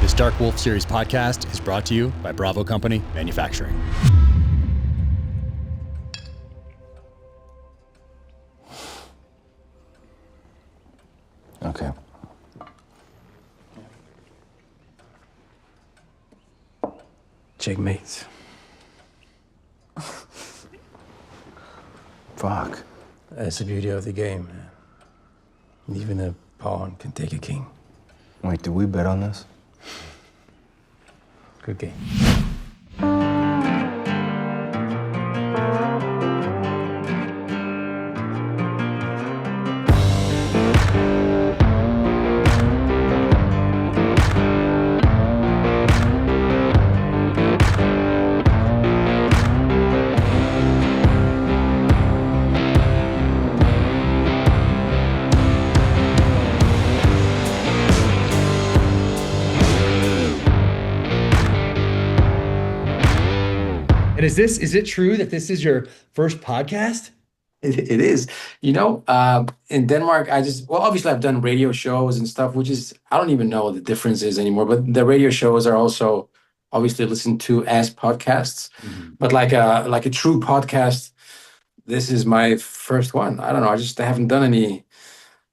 This Dark Wolf series podcast is brought to you by Bravo Company Manufacturing. Okay. Checkmate. Fuck. That's the beauty of the game, man. Even a pawn can take a king. Wait, did we bet on this? Good game. And is it true that this is your first podcast? It is. In Denmark, obviously I've done radio shows and stuff, which is, I don't even know what the difference is anymore, but the radio shows are also obviously listened to as podcasts. Mm-hmm. But like a true podcast, this is my first one. I don't know. I haven't done any,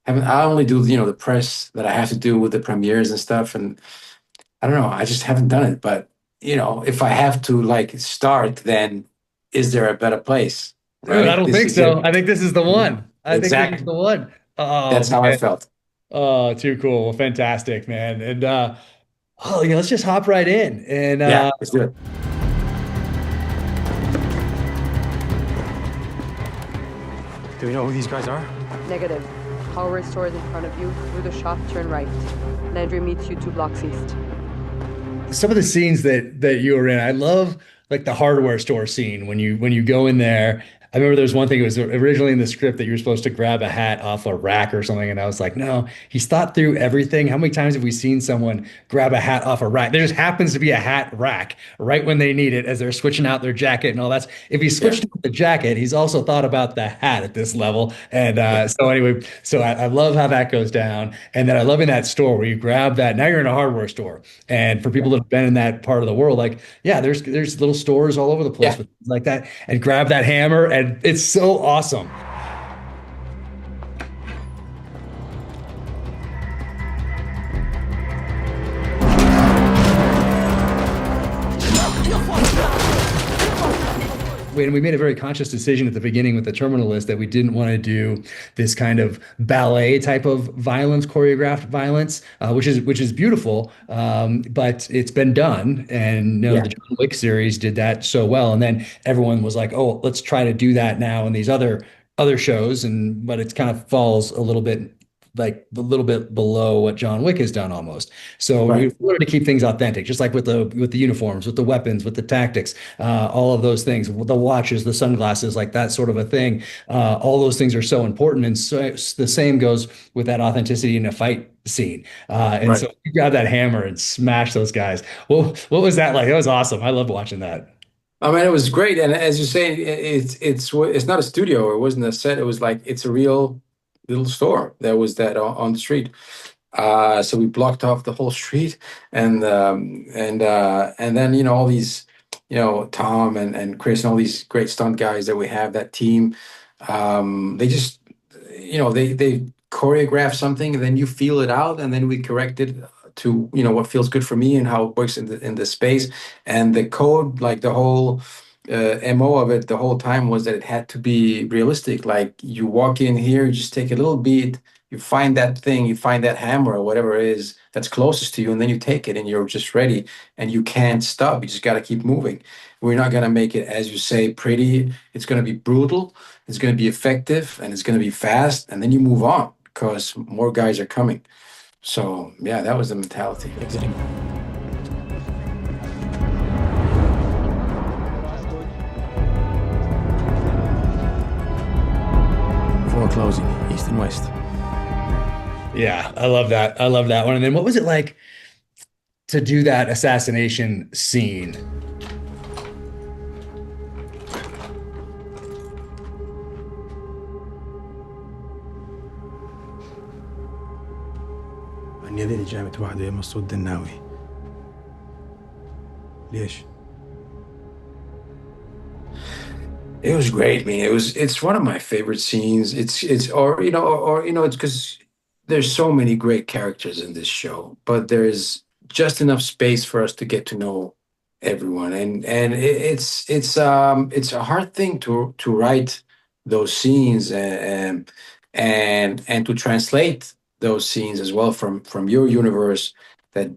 I only do, the press that I have to do with the premieres and stuff. And I don't know, I just haven't done it. But, if I have to start, then is there a better place? Right? Dude, I don't think so. I think this is the one. I think this is the one. Oh, that's how I felt. Oh, too cool. Well, fantastic, man. And let's just hop right in. And let's do it. Do we know who these guys are? Negative. HUXWRX store is in front of you. Through the shop, turn right. Landry meets you 2 blocks east. Some of the scenes that you were in, I love the hardware store scene when you go in there. I remember there was one thing, it was originally in the script that you were supposed to grab a hat off a rack or something. And I was like, no, he's thought through everything. How many times have we seen someone grab a hat off a rack? There just happens to be a hat rack right when they need it as they're switching out their jacket and all that. If he switched out the jacket, he's also thought about the hat at this level. And so I love how that goes down. And then I love in that store where you grab that. Now you're in a hardware store. And for people that have been in that part of the world, there's little stores all over the place with things like that. And grab that hammer. And it's so awesome. And we made a very conscious decision at the beginning with the terminal list that we didn't want to do this kind of ballet type of violence, choreographed violence, which is beautiful, but it's been done. And the John Wick series did that so well. And then everyone was like, oh, let's try to do that now in these other shows. But it kind of falls a little bit below what John Wick has done almost. So we wanted to keep things authentic, just like with the uniforms, with the weapons, with the tactics, all of those things, the watches, the sunglasses, like that sort of a thing. All those things are so important. And so the same goes with that authenticity in a fight scene. So you grab that hammer and smash those guys. Well, what was that like? It was awesome. I loved watching that. I mean, it was great. And as you say, it's not a studio. It wasn't a set. It was it's a real little store that was on the street. So we blocked off the whole street, and then all these, Tom and Chris and all these great stunt guys that we have, that team, they just, they choreograph something, and then you feel it out, and then we correct it to what feels good for me and how it works in the space. And the code, the whole MO of it the whole time was that it had to be realistic. You walk in here, you just take a little beat, you find that thing, you find that hammer or whatever it is that's closest to you, and then you take it and you're just ready, and you can't stop. You just got to keep moving. We're not going to make it, as you say, pretty. It's going to be brutal, it's going to be effective, and it's going to be fast, and then you move on because more guys are coming. So yeah, that was the mentality. Exactly. Closing east and west. Yeah, I love that. I love that one. And then what was it like to do that assassination scene? النيادين اللي جامت واحدة يا مسعود الناوي ليش؟ It was great, man. It's one of my favorite scenes. It's or it's because there's so many great characters in this show, but there's just enough space for us to get to know everyone, and it's a hard thing to write those scenes and to translate those scenes as well from your universe. That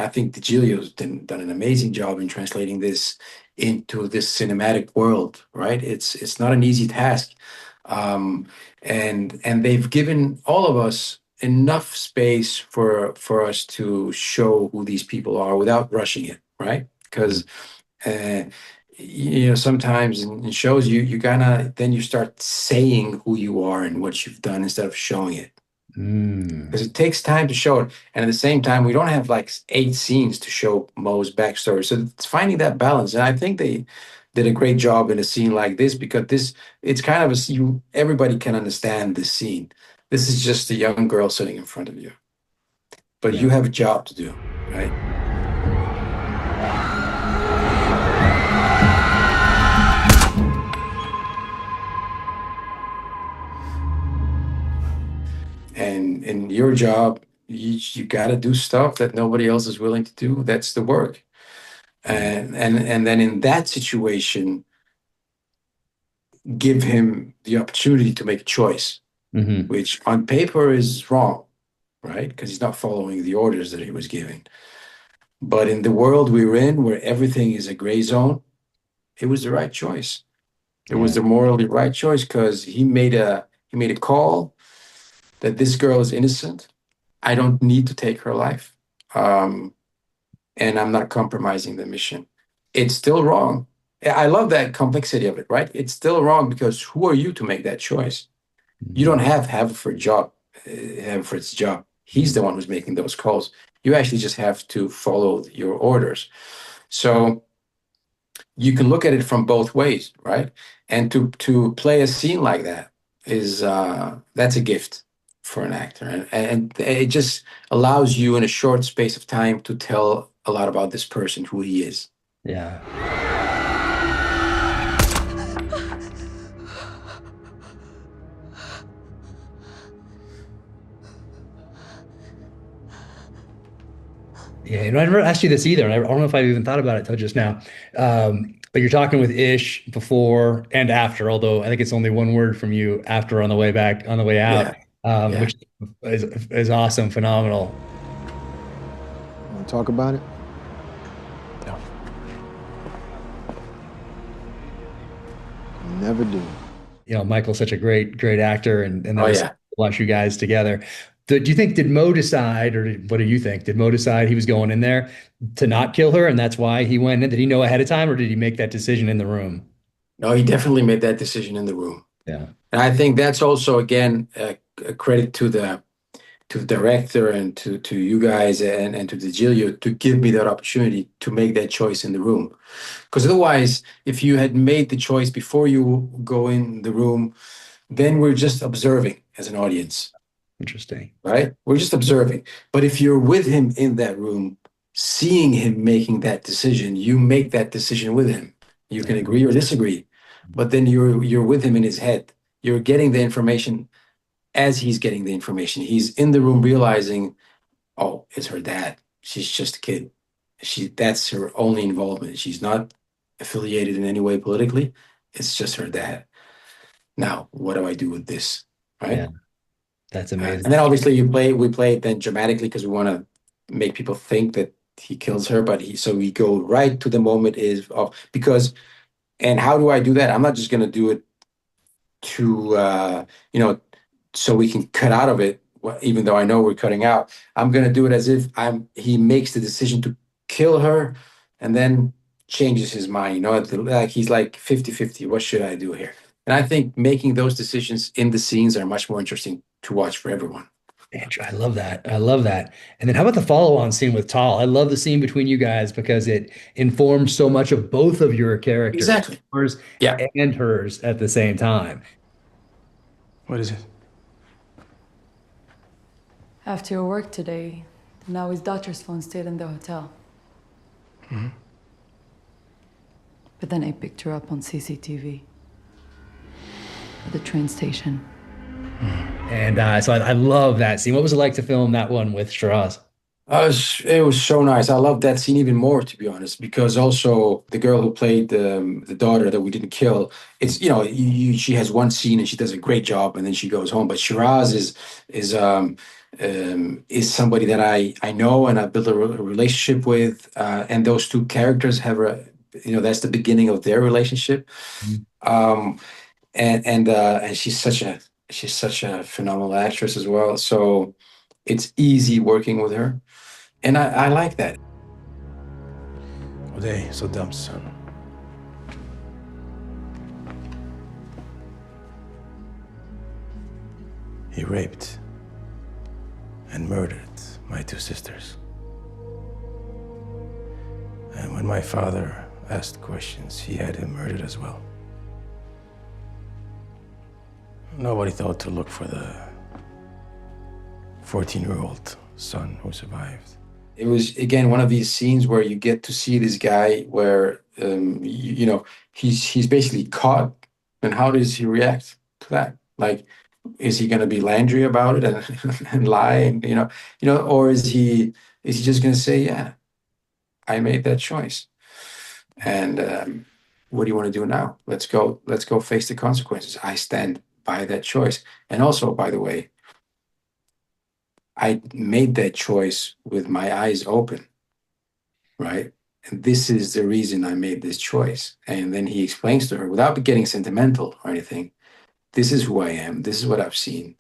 I think DeGilio's done an amazing job in translating this into this cinematic world, right? It's not an easy task, and they've given all of us enough space for us to show who these people are without rushing it, right? Because uh, sometimes in shows you gotta then you start saying who you are and what you've done instead of showing it because it takes time to show it. And at the same time, we don't have like 8 scenes to show Mo's backstory. So it's finding that balance. And I think they did a great job in a scene like this because it's kind of everybody can understand this scene. This is just a young girl sitting in front of you, but you have a job to do, right? And in your job, you got to do stuff that nobody else is willing to do. That's the work. And then in that situation, give him the opportunity to make a choice, which on paper is wrong, right? Because he's not following the orders that he was giving. But in the world we're in, where everything is a gray zone, it was the right choice. It was the morally right choice because he made a call that this girl is innocent. I don't need to take her life. And I'm not compromising the mission. It's still wrong. I love that complexity of it, right? It's still wrong because who are you to make that choice? You don't have Haverford's job. He's the one who's making those calls. You actually just have to follow your orders. So you can look at it from both ways, right? And to play a scene like that is that's a gift for an actor, and it just allows you in a short space of time to tell a lot about this person, who he is. Yeah. Yeah, and I never asked you this either, and I don't know if I've even thought about it till just now. But you're talking with Ish before and after, although I think it's only one word from you after on the way back, on the way out, which is awesome, phenomenal. Want to talk about it? No. Never do. Michael's such a great actor, and that Oh, was yeah. watch you guys together. Do you think, did Mo decide, or what do you think? Did Mo decide he was going in there to not kill her, and that's why he went in? Did he know ahead of time, or did he make that decision in the room? No, he definitely made that decision in the room. Yeah. And I think that's also, again, a credit to the director and to you guys and to DeGilio to give me that opportunity to make that choice in the room. Because otherwise, if you had made the choice before you go in the room, then we're just observing as an audience. Interesting. Right? We're just observing. But if you're with him in that room, seeing him making that decision, you make that decision with him. You can agree or disagree, but then you're with him in his head. You're getting the information as he's getting the information. He's in the room realizing, oh, it's her dad. She's just a kid. That's her only involvement. She's not affiliated in any way politically. It's just her dad. Now, what do I do with this? Right? Yeah. That's amazing. And then obviously we play it then dramatically because we want to make people think that he kills her, but so we go right to the moment because, and how do I do that? I'm not just going to do it to, so we can cut out of it, even though I know we're cutting out. I'm going to do it as if he makes the decision to kill her and then changes his mind, like he's like 50-50. What should I do here? And I think making those decisions in the scenes are much more interesting to watch for everyone. Andrew, I love that. I love that. And then how about the follow-on scene with Tal? I love the scene between you guys because it informs so much of both of your characters, Exactly. yours Yeah. and hers at the same time. What is it? After your work today, now his daughter's phone stayed in the hotel. But then I picked her up on CCTV at the train station. And so I love that scene. What was it like to film that one with Shiraz? It was so nice. I love that scene even more, to be honest, because also the girl who played the daughter that we didn't kill, it's, she has one scene and she does a great job and then she goes home. But Shiraz is somebody that I know and I built a relationship with, and those two characters have that's the beginning of their relationship. Mhm. And she's such a phenomenal actress as well. So it's easy working with her. And I like that. Uday, Saddam's son. He raped and murdered my two sisters. And when my father asked questions, he had him murdered as well. Nobody thought to look for the 14-year-old son who survived. It was, again, one of these scenes where you get to see this guy where, he's basically caught. And how does he react to that? Like, is he going to be Landry about it and lie? And, or is he just going to say, yeah, I made that choice. And what do you want to do now? Let's go face the consequences. I stand by that choice. And also, by the way, I made that choice with my eyes open, right? And this is the reason I made this choice. And then he explains to her, without getting sentimental or anything, this is who I am. This is what I've seen.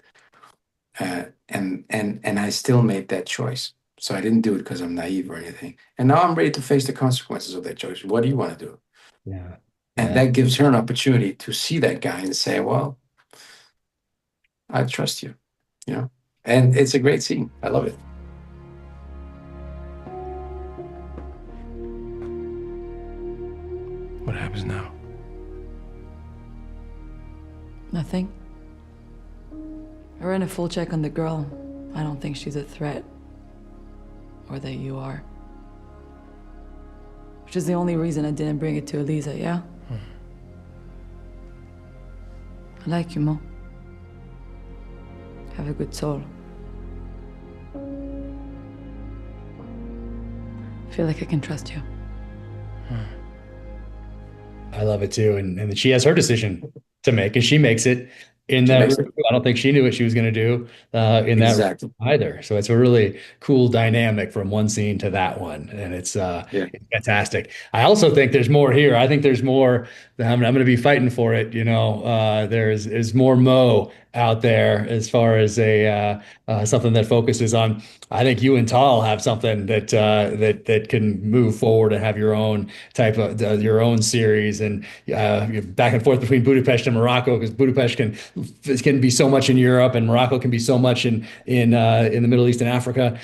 And I still made that choice. So I didn't do it because I'm naive or anything. And now I'm ready to face the consequences of that choice. What do you want to do? Yeah. And that gives her an opportunity to see that guy and say, well, I trust you, And it's a great scene. I love it. What happens now? Nothing. I ran a full check on the girl. I don't think she's a threat. Or that you are. Which is the only reason I didn't bring it to Elisa, yeah? I like you, Mo. Have a good soul. I feel like I can trust you. I love it too. And she has her decision to make, and she makes it in that room. I don't think she knew what she was going to do in that room either. So it's a really cool dynamic from one scene to that one. And it's fantastic. I also think there's more here. I think there's more. I'm going to be fighting for it. There's more Mo out there as far as something that focuses on. I think you and Tal have something that can move forward and have your own type of your own series, and back and forth between Budapest and Morocco, because Budapest can be so much in Europe and Morocco can be so much in the Middle East and Africa.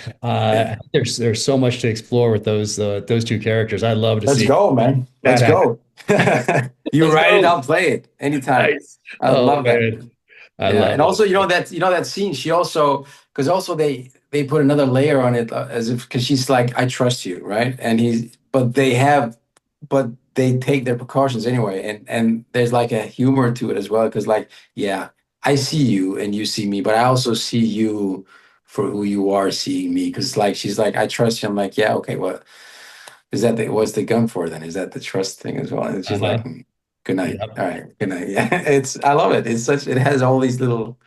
There's so much to explore with those two characters. I'd love to see. Let's go, man. Let's go. You write it, I'll play it anytime. Nice. I love that. And also, that scene. She also, because also they put another layer on it, as if, because she's like, I trust you, right? And but they take their precautions anyway, and there's like a humor to it as well, because like, yeah, I see you and you see me, but I also see you for who you are seeing me, because like she's like, I trust you. I'm like, yeah, okay, what is that? What's the gun for then? Is that the trust thing as well? And she's like, good night. Yep. All right, good night. Yeah, I love it. It has all these little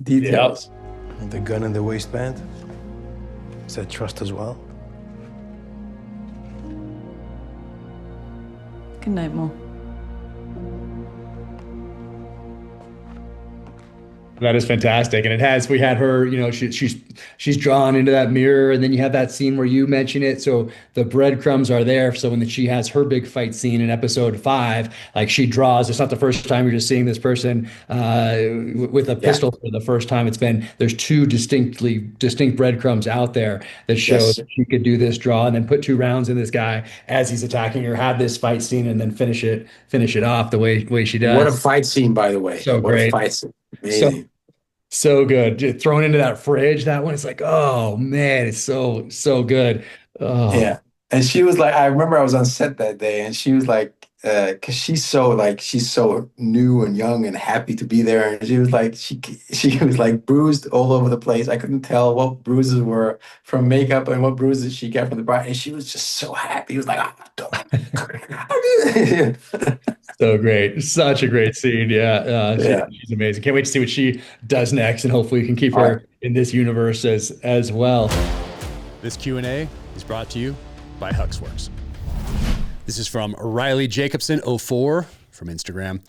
details. Yep. And the gun in the waistband, is that trust as well? Good night, Mo. That is fantastic. And we had her, she's drawn into that mirror, and then you have that scene where you mention it. So the breadcrumbs are there. So when she has her big fight scene in episode 5, like she draws, it's not the first time you're just seeing this person with a pistol for the first time. There's two distinct breadcrumbs out there that show that she could do this draw and then put 2 rounds in this guy as he's attacking her, have this fight scene, and then finish it off the way she does. What a fight scene, by the way. So great. What a fight scene. Amazing. So good. Thrown into that fridge, that one, it's like, oh man, it's so good. Oh. Yeah. And she was like, I remember I was on set that day, and she was like, because she's so new and young and happy to be there, and she was like she was like bruised all over the place. I couldn't tell what bruises were from makeup and what bruises she got from the bride, and she was just so happy. It was like, So great. Such a great scene. Yeah. yeah. She's amazing. Can't wait to see what she does next. And hopefully we can keep All her right. in this universe as well. This Q&A is brought to you by HUXWRX. This is from Riley Jacobson 04 from Instagram.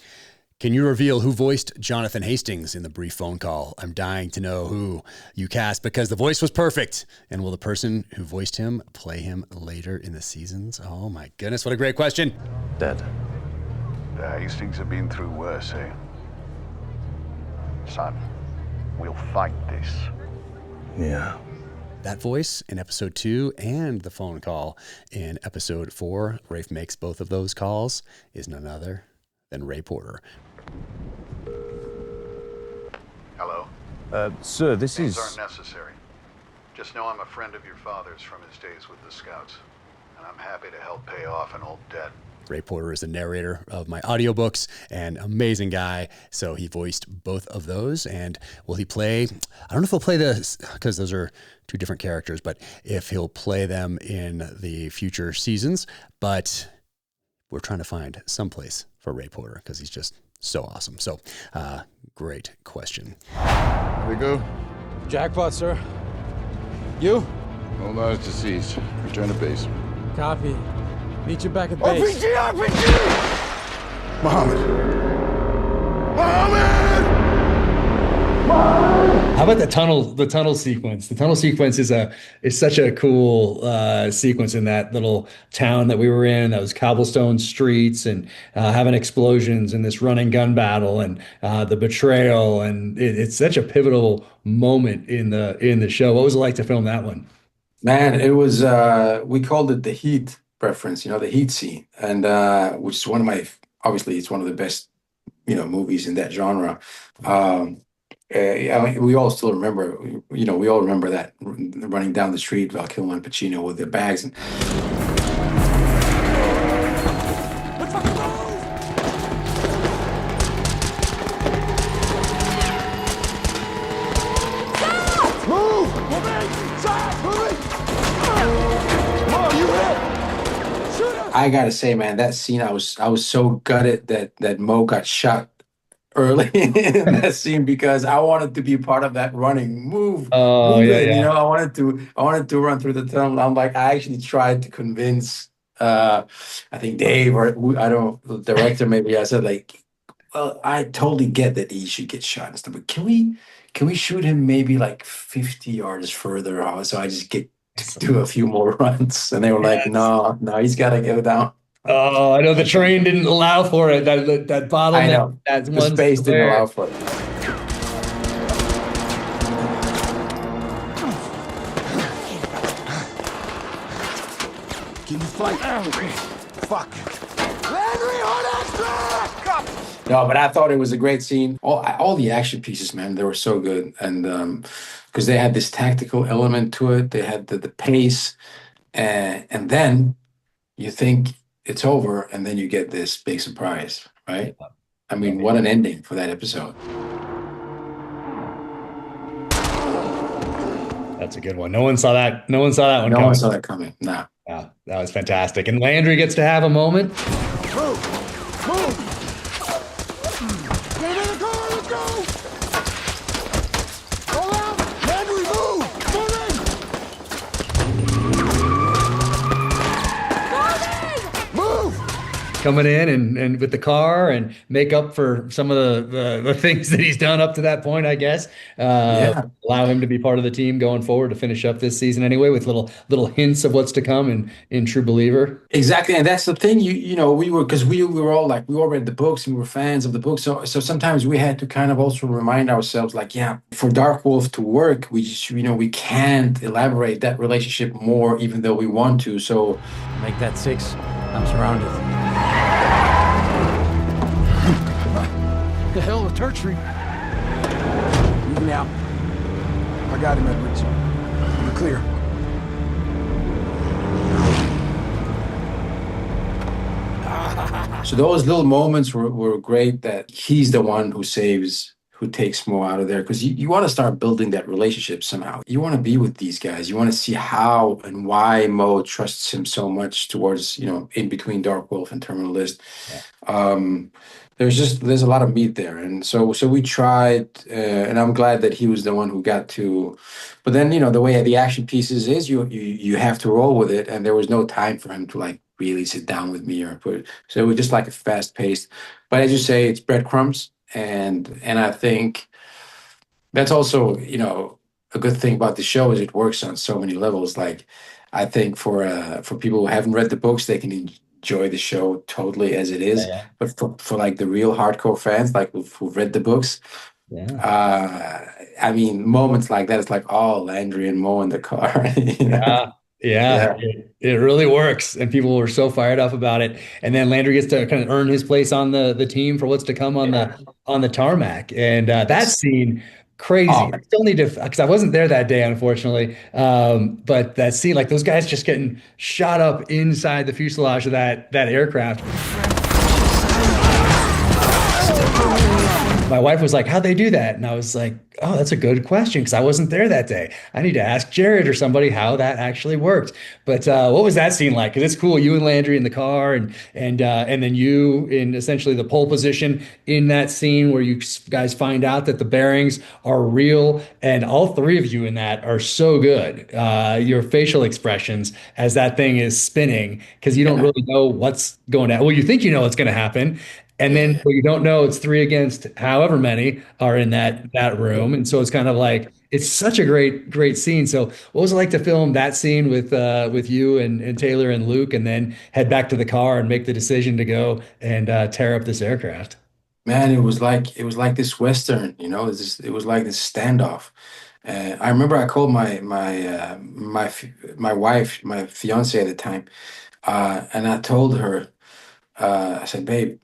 Can you reveal who voiced Jonathan Hastings in the brief phone call? I'm dying to know who you cast because the voice was perfect. And will the person who voiced him play him later in the seasons? Oh my goodness, what a great question. Dead. Hastings have been through worse, eh? Son, we'll fight this. Yeah. That voice in episode 2 and the phone call in episode 4, Rafe makes both of those calls, is none other than Ray Porter. Hello? Sir, this Names is... aren't necessary. Just know I'm a friend of your father's from his days with the Scouts, and I'm happy to help pay off an old debt. Ray Porter is the narrator of my audiobooks and amazing guy. So he voiced both of those. And will he play, I don't know if he'll play this because those are two different characters, but if he'll play them in the future seasons. But we're trying to find someplace for Ray Porter because he's just so awesome. So great question. There we go. Jackpot, sir. You? All knives deceased. Return to base. Copy. Meet you back at base. Mohammed! How about the tunnel sequence? The tunnel sequence is such a cool sequence in that little town that we were in. Those cobblestone streets and having explosions and this running gun battle and the betrayal, and it's such a pivotal moment in the show. What was it like to film that one? Man, it was we called it the heat reference, the heat scene, and which is obviously it's one of the best movies in that genre. I mean, we all still remember, we all remember that running down the street, Val Kilmer and Pacino with their bags. And I gotta say, man, that scene, I was so gutted that Mo got shot early in that scene because I wanted to be part of that running move. Oh, yeah. I wanted to run through the tunnel. I'm like, I actually tried to convince I think Dave or the director maybe. I said like, well, I totally get that he should get shot and stuff, but can we shoot him maybe like 50 yards further out so I just get to do a few more runs? And they were like, no, he's got to go down. Oh, I know the train didn't allow for it. That bottleneck. I know. That The space didn't allow for it. Can you fight? Fuck. No, but I thought it was a great scene. All the action pieces, man, they were so good. And because they had this tactical element to it, they had the pace, and then you think it's over, and then you get this big surprise, right? I mean, what an ending for that episode. That's a good one. No one saw that. No one saw that one. No coming. one saw that coming. Nah. Yeah, that was fantastic. And Landry gets to have a moment. Move! Get in the car, let's go! All out! Henry, move! Move! Coming in and with the car and make up for some of the things that he's done up to that point, I guess. Allow him to be part of the team going forward to finish up this season anyway, with little hints of what's to come in True Believer. Exactly, and that's the thing. We were all like, we all read the books and we were fans of the books. So sometimes we had to kind of also remind ourselves, like, yeah, for Dark Wolf to work, we just we can't elaborate that relationship more, even though we want to. So Make that 6. I'm surrounded. The hell, a tertiary. Move me out. I got him, Edwards. You're clear. So those little moments were great, that he's the one who takes Mo out of there, because you want to start building that relationship somehow. You want to be with these guys. You want to see how and why Mo trusts him so much towards, in between Dark Wolf and Terminal List. Um, there's a lot of meat there, and so we tried, and I'm glad that he was the one who got to. But then the way the action pieces is, you have to roll with it, and there was no time for him to like really sit down with me or put. So it was just like a fast paced. But as you say, it's breadcrumbs, and I think that's also a good thing about the show is it works on so many levels. Like I think for people who haven't read the books, they can enjoy the show totally as it is. Yeah. But for like the real hardcore fans, like who've read the books, I mean, moments like that, it's like, oh, Landry and Mo in the car. Yeah, it really works, and people were so fired up about it. And then Landry gets to kind of earn his place on the team for what's to come on the tarmac, and that scene, crazy. Oh, I still need to, because I wasn't there that day, unfortunately. But that scene, like those guys just getting shot up inside the fuselage of that aircraft. My wife was like, "How'd they do that?" And I was like, "Oh, that's a good question because I wasn't there that day. I need to ask Jared or somebody how that actually worked." But what was that scene like? Because it's cool, you and Landry in the car, and then you in essentially the pole position in that scene where you guys find out that the bearings are real, and all three of you in that are so good. Your facial expressions as that thing is spinning because you don't really know what's going on. Well, you think you know what's going to happen. And then what you don't know, it's three against however many are in that room. And so it's kind of like it's such a great scene. So what was it like to film that scene with you and Taylor and Luke, and then head back to the car and make the decision to go and tear up this aircraft? man, it was like this Western, it was like this standoff. I remember I called my wife, my fiance at the time, and I told her, I said, babe,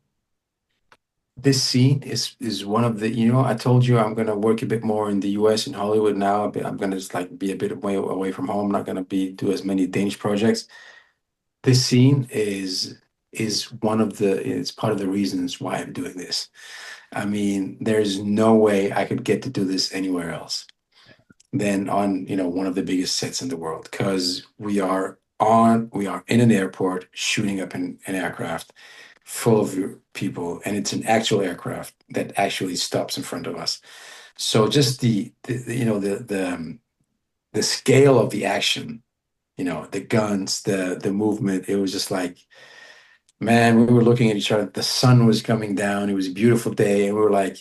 this scene is one of the, I told you I'm gonna work a bit more in the US in Hollywood now. I'm gonna just like be a bit away from home, not gonna do as many Danish projects. This scene is it's part of the reasons why I'm doing this. I mean, there's no way I could get to do this anywhere else than on, one of the biggest sets in the world, because we are in an airport shooting up an aircraft full of people, and it's an actual aircraft that actually stops in front of us. So just the scale of the action, the guns, the movement, it was just like, man, we were looking at each other. The sun was coming down. It was a beautiful day, and we were like,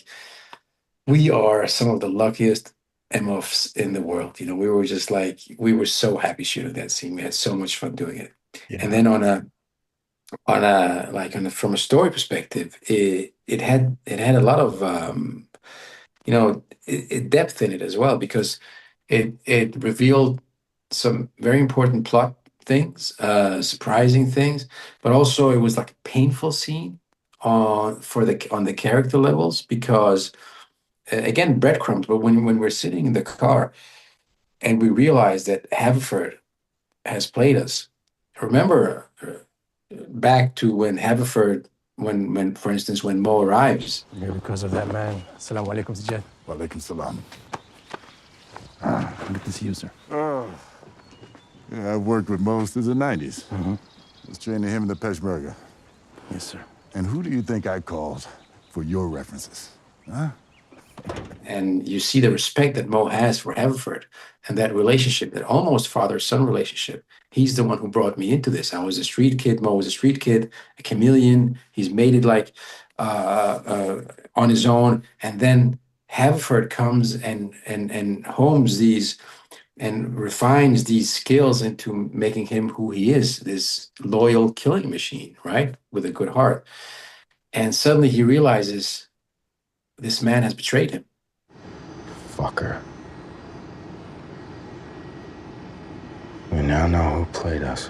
we are some of the luckiest MFs in the world. We were just like, we were so happy shooting that scene. We had so much fun doing it. Yeah. And then from a story perspective, it had a lot of depth in it as well, because it revealed some very important plot things, surprising things, but also it was like a painful scene on the character levels, because again, breadcrumbs. But when we're sitting in the car and we realize that Haverford has played us, remember back to when Haverford, when for instance, when Mo arrives. Yeah, because of that, man. Assalamu alaikum, Sijad. Wa alaikum salam. Good to see you, sir. Yeah, I've worked with Mo since the 90s. Mm-hmm. I was training him in the Peshmerga. Yes, sir. And who do you think I called for your references? Huh? And you see the respect that Mo has for Haverford, and that relationship, that almost father-son relationship. He's the one who brought me into this. I was a street kid. Mo was a street kid, a chameleon. He's made it like on his own. And then Haverford comes and homes these and refines these skills into making him who he is, this loyal killing machine, right? With a good heart. And suddenly he realizes this man has betrayed him. Fucker. We now know who played us.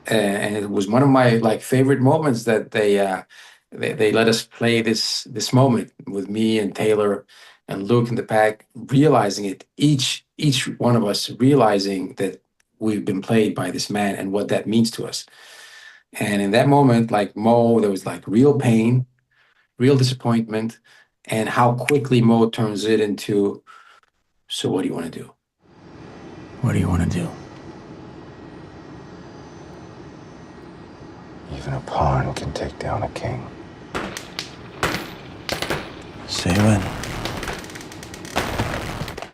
And it was one of my favorite moments that they let us play this moment with me and Taylor and Luke in the back realizing it, each one of us realizing that we've been played by this man and what that means to us. And in that moment, like Mo, there was like real pain, real disappointment, and how quickly Mo turns it into, so what do you want to do? What do you want to do? Even a pawn can take down a king. Say when.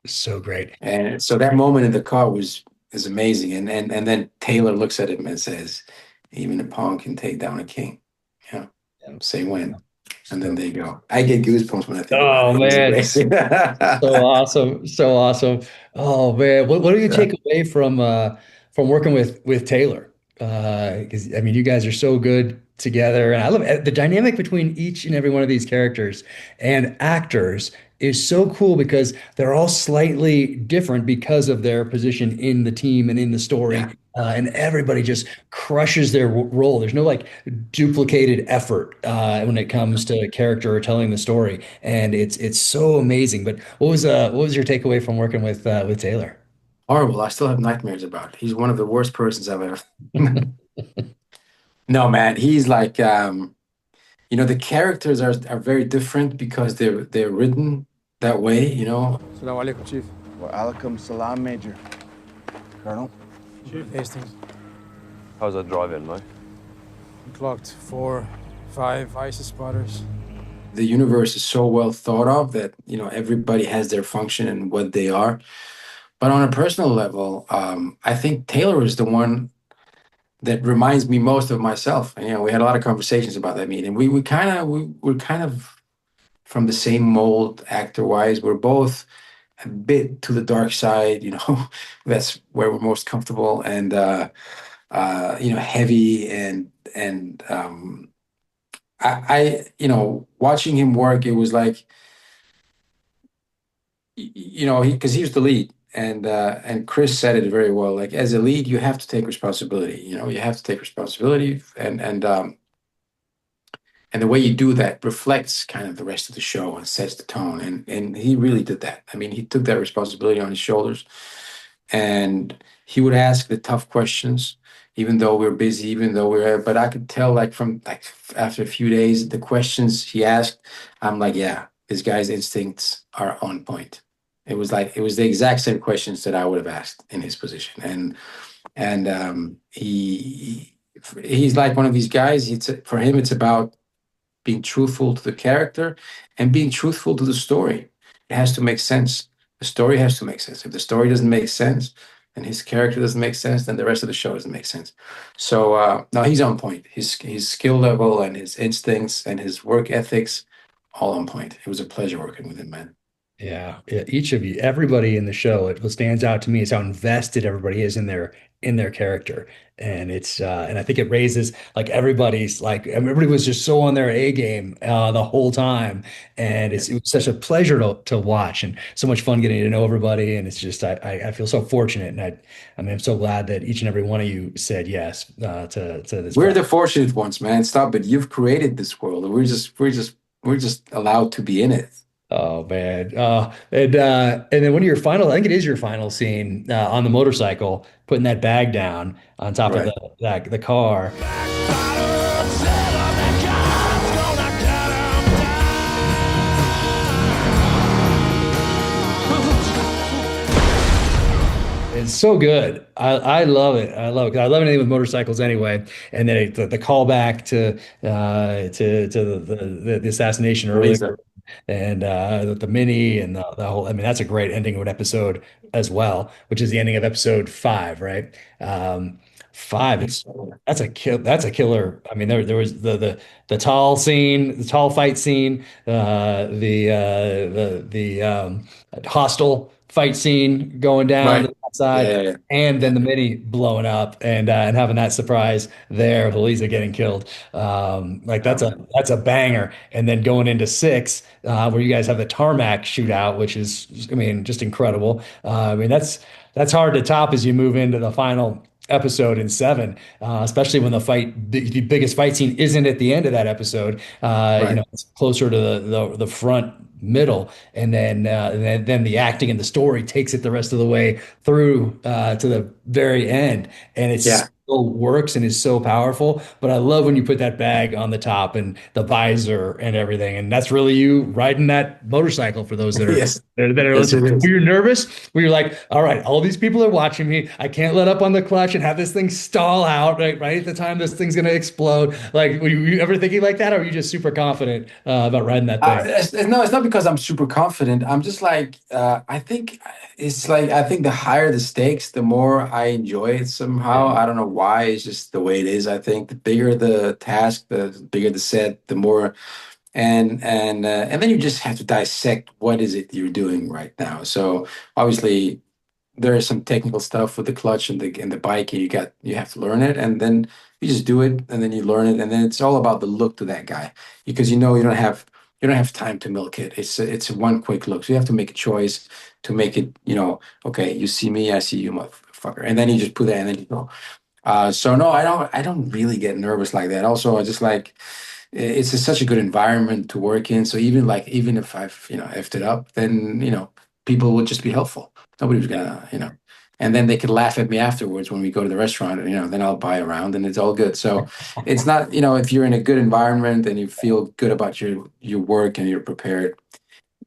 So great. And so that moment in the car is amazing. And then Taylor looks at him and says, even a pawn can take down a king. Yeah. Say when. And then they go. I get goosebumps when I think about it. Man. It's amazing. So awesome. So awesome. Oh man. What do you take away from working with Taylor? Because I mean, you guys are so good together, and I love the dynamic between each and every one of these characters and actors is so cool because they're all slightly different because of their position in the team and in the story. Yeah. And everybody just crushes their role. There's no like duplicated effort when it comes to character or telling the story, and it's so amazing. But what was your takeaway from working with Taylor? Horrible. I still have nightmares about it. He's one of the worst persons I've ever. No, man. He's like, the characters are very different because they're written that way, Assalamu alaikum, Chief. Wa alaikum salam, Major. Colonel? Chief Hastings. How's that driving, mate? We clocked 4, 5 ISIS spotters. The universe is so well thought of that, everybody has their function and what they are. But on a personal level, I think Taylor is the one that reminds me most of myself. And, we had a lot of conversations about that meeting. We're kind of from the same mold actor-wise. We're both a bit to the dark side, that's where we're most comfortable, and heavy and I watching him work, it was like, because he was the lead. And Chris said it very well. Like, as a lead, you have to take responsibility. You have to take responsibility, and the way you do that reflects kind of the rest of the show and sets the tone. And he really did that. I mean, he took that responsibility on his shoulders, and he would ask the tough questions, even though we're busy, even though but I could tell, like, from like after a few days, the questions he asked, I'm like, yeah, this guy's instincts are on point. It was the exact same questions that I would have asked in his position. And he's like one of these guys. For him, it's about being truthful to the character and being truthful to the story. It has to make sense. The story has to make sense. If the story doesn't make sense and his character doesn't make sense, then the rest of the show doesn't make sense. So no, he's on point. His skill level and his instincts and his work ethics, all on point. It was a pleasure working with him, man. Yeah, each of you, everybody in the show, what stands out to me is how invested everybody is in their character, and and I think it raises like everybody was just so on their A game the whole time, and it was such a pleasure to watch and so much fun getting to know everybody, and it's just I feel so fortunate, and I'm so glad that each and every one of you said yes to this. We're the fortunate ones, man. Stop it! You've created this world, and we're just allowed to be in it. Oh man. And then one of your final, I think it is your final scene on the motorcycle, putting that bag down on top of the car. It's so good. I love it. I love it. 'Cause I love anything with motorcycles anyway. And then the callback to the assassination earlier, and the mini and the whole. I mean, that's a great ending of an episode as well, which is the ending of episode 5, right? 5 is that's a killer. I mean, there was the tall scene, the tall fight scene, the hostile fight scene going down the side, and then the mini blowing up and having that surprise there with Elisa getting killed. That's a banger. And then going into 6, where you guys have the tarmac shootout, which is, I mean, just incredible. I mean, that's hard to top as you move into the final episode in 7, especially when the biggest fight scene isn't at the end of that episode. It's closer to the front middle, and then the acting and the story takes it the rest of the way through to the very end, and it Yeah. still works and is so powerful. But I love when you put that bag on the top and the visor and everything, and that's really you riding that motorcycle for those that are Yes. that are Yes, it listening. is. Were you nervous? Were you like, all right, all these people are watching me. I can't let up on the clutch and have this thing stall out right at the time this thing's gonna explode. Like, were you ever thinking like that, or are you just super confident about riding that thing? No, it's not because I'm super confident. I'm just like, I think it's like, I think the higher the stakes, the more I enjoy it somehow. Yeah. I don't know why. It's just the way it is. I think the bigger the task, the bigger the set, the more, and then you just have to dissect what is it you're doing right now. So obviously, there is some technical stuff with the clutch and the bike, and you have to learn it, and then you just do it, and then you learn it, and then it's all about the look to that guy, because you don't have time to milk it. It's one quick look, so you have to make a choice to make it. Okay, you see me, I see you, motherfucker, and then you just put that, and then you go. So no, I don't really get nervous like that. Also, I just like such a good environment to work in. So even if I've effed it up, then people would just be helpful. Nobody was gonna and then they could laugh at me afterwards when we go to the restaurant. And, then I'll buy a round, and it's all good. So it's not if you're in a good environment and you feel good about your work and you're prepared.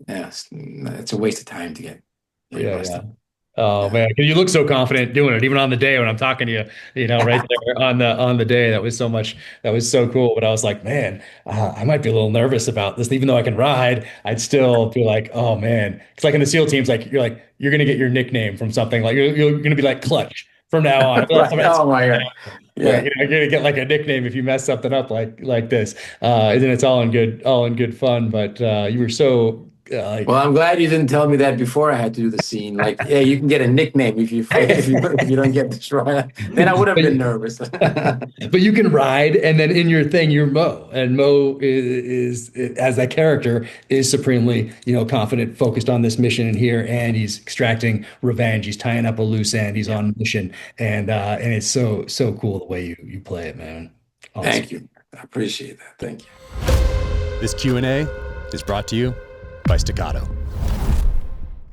Yeah, it's a waste of time to get really Yeah, yeah. rusty. Oh Yeah. man, 'cause you look so confident doing it, even on the day when I'm talking to you, right there on the day. That was so much. That was so cool. But I was like, man, I might be a little nervous about this, even though I can ride. I'd still feel like, oh man, it's like in the SEAL teams, like you're gonna get your nickname from something. Like you're gonna be like Clutch from now on. Right. Oh my God. Like, Yeah. you're gonna get like a nickname if you mess something up like this. And then it's all in good fun. But you were so Well, I'm glad you didn't tell me that before I had to do the scene. Like, yeah, you can get a nickname if you if you don't get this right. Then I would have been nervous. But you can ride, and then in your thing, you're Mo, and Mo is as that character is supremely, confident, focused on this mission in here, and he's extracting revenge. He's tying up a loose end. He's on mission, and it's so cool the way you play it, man. Awesome. Thank you. I appreciate that. Thank you. This Q&A is brought to you by Staccato.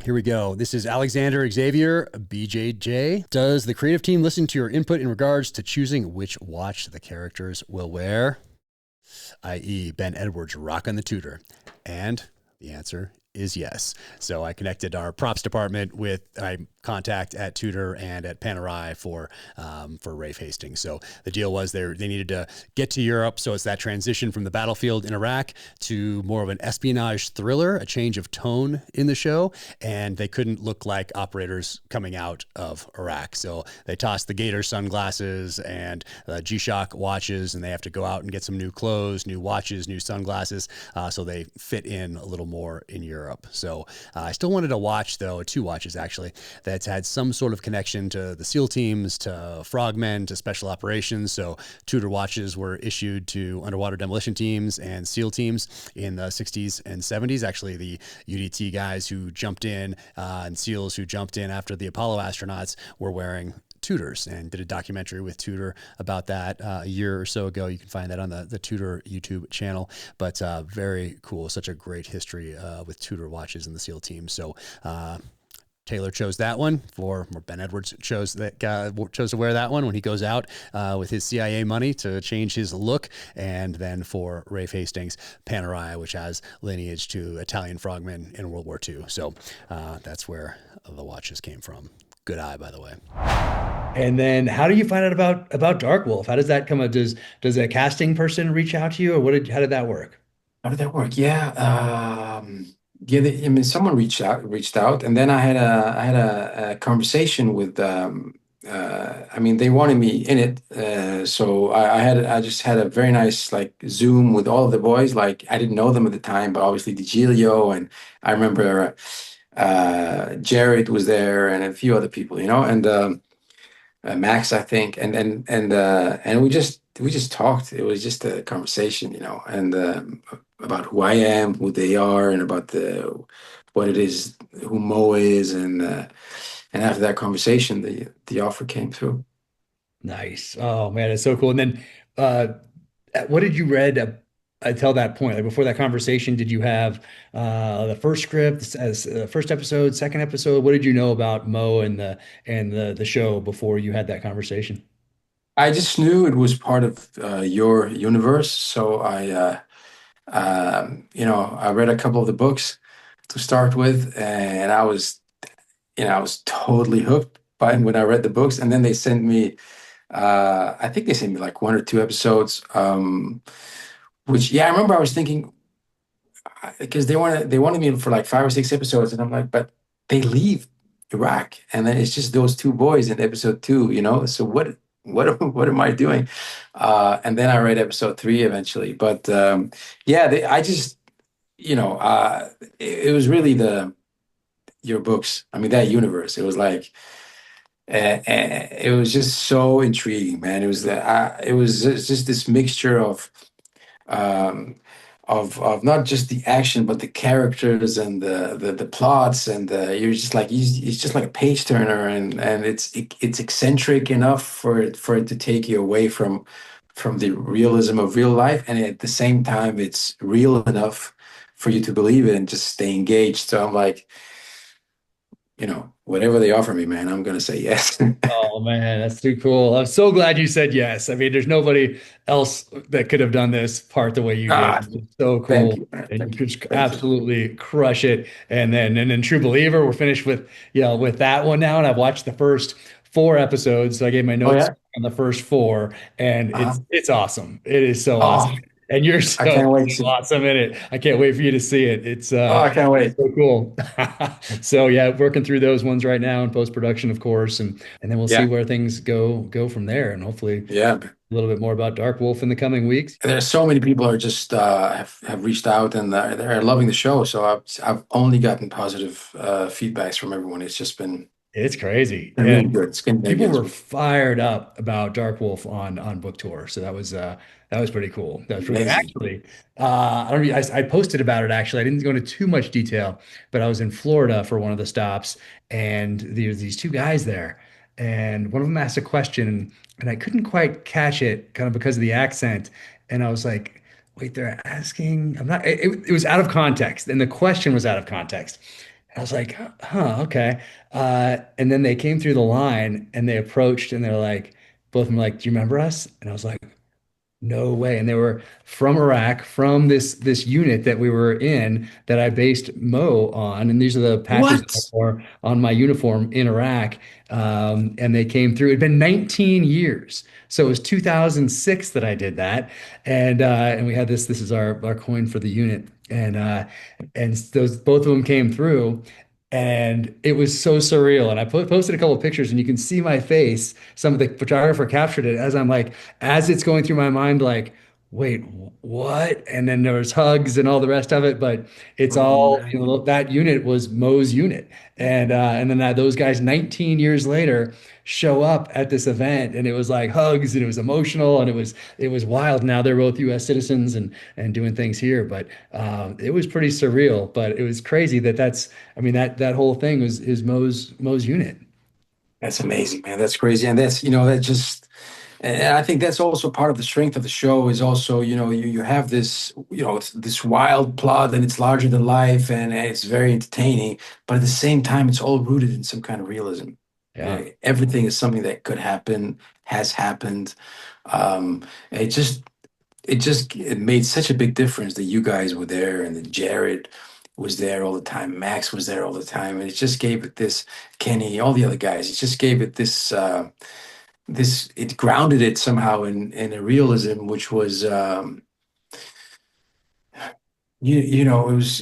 Here we go. This is Alexander Xavier, BJJ. Does the creative team listen to your input in regards to choosing which watch the characters will wear? i.e. Ben Edwards rocking the Tudor. And the answer is yes. So I connected our props department with contact at Tudor and at Panerai for Rafe Hastings. So the deal was they needed to get to Europe. So it's that transition from the battlefield in Iraq to more of an espionage thriller, a change of tone in the show. And they couldn't look like operators coming out of Iraq. So they tossed the Gator sunglasses and G-Shock watches, and they have to go out and get some new clothes, new watches, new sunglasses. So they fit in a little more in Europe. So I still wanted a watch, though, 2 watches actually, that's had some sort of connection to the SEAL teams, to frogmen, to special operations. So Tudor watches were issued to underwater demolition teams and SEAL teams in the 60s and 70s. Actually, the UDT guys who jumped in and SEALs who jumped in after the Apollo astronauts were wearing Tudors, and did a documentary with Tudor about that a year or so ago. You can find that on the Tudor YouTube channel, but very cool. Such a great history with Tudor watches in the SEAL team. So Taylor chose that one or Ben Edwards chose to wear that one when he goes out with his CIA money to change his look. And then for Rafe Hastings, Panerai, which has lineage to Italian frogmen in World War II. So that's where the watches came from. Good eye, by the way. And then how do you find out about Dark Wolf? How does that come up? Does a casting person reach out to you, or how did that work? How did that work? Yeah. I mean, someone reached out, and then I had a conversation with. I mean, they wanted me in it, so I just had a very nice like Zoom with all of the boys. Like I didn't know them at the time, but obviously DiGilio, and I remember Jared was there, and a few other people, and Max, I think, and we just talked. It was just a conversation, and about who I am, who they are, and about what it is, who Mo is, and after that conversation, the offer came through. Nice. Oh man, it's so cool. And then what did you read until that point, like before that conversation, did you have the first script as first episode, second episode? What did you know about Mo and the show before you had that conversation? I just knew it was part of your universe, so I read a couple of the books to start with, and I was totally hooked by when I read the books, and then they sent me, I think they sent me like one or two episodes, which yeah, I remember I was thinking because they wanted me for like 5 or 6 episodes, and I'm like, but they leave Iraq, and then it's just those two boys in episode two, So what am I doing? And then I read episode three eventually, but yeah, I just it was really the your books. I mean, that universe. It was like it was just so intriguing, man. It was just this mixture um, of not just the action, but the characters and the plots, and you're just like it's just like a page turner, and it's eccentric enough for it to take you away from the realism of real life, and at the same time, it's real enough for you to believe it and just stay engaged. So I'm like, whatever they offer me, man, I'm gonna say yes. Oh man, that's too cool. I'm so glad you said yes. I mean, there's nobody else that could have done this part the way you did. Ah, It's so thank cool. you, man. And you Thank you. could Thank you. absolutely crush it. And then True Believer, we're finished with that one now. And I've watched the first four episodes. So I gave my Oh notes yeah. on the first four, and Uh-huh. it's awesome. It is so Oh, awesome. And you're I so can't wait to. awesome in it. I can't wait for you to see it. It's Oh, I can't wait. so cool. So yeah, working through those ones right now in post-production, of course, and then we'll see Yeah. where things go from there, and hopefully Yeah. a little bit more about Dark Wolf in the coming weeks. There's so many people are just have reached out, and they're loving the show. So I've only gotten positive feedbacks from everyone. It's just It's crazy. been really And good. It's been really people good. were fired up about Dark Wolf on book tour, so that was pretty cool. That was pretty cool. Amazing. Actually, I don't know, I posted about it actually. I didn't go into too much detail, but I was in Florida for one of the stops, and there's these two guys there, and one of them asked a question, and I couldn't quite catch it, kind of because of the accent, and I was like, "Wait, they're asking?" I'm not. It was out of context, and the question was out of context. I was like, huh, okay. And then they came through the line and they approached and they're like, both of them were like, do you remember us? And I was like, no way. And they were from Iraq, from this unit that we were in that I based Mo on. And these are the patches that I What? wore on my uniform in Iraq. And they came through. It'd been 19 years. So it was 2006 that I did that. And we had this. This is our coin for the unit. And those both of them came through. And it was so surreal. And I posted a couple of pictures, and you can see my face. Some of the photographer captured it as I'm like, as it's going through my mind, like, wait, what? And then there was hugs and all the rest of it. But it's Oh all, man. that unit was Mo's unit. And then those guys 19 years later show up at this event, and it was like hugs, and it was emotional, and it was wild. Now they're both U.S. citizens and doing things here, but it was pretty surreal. But it was crazy that's I mean that whole thing is Mo's unit. That's amazing, man. That's crazy, and that just. And I think that's also part of the strength of the show is also, you have this, it's this wild plot, and it's larger than life, and it's very entertaining, but at the same time, it's all rooted in some kind of realism. Yeah. Everything is something that could happen, has happened. It just, it made such a big difference that you guys were there, and that Jared was there all the time, Max was there all the time, and it just gave it this, Kenny, all the other guys, it just gave it this it grounded it somehow in a realism which was it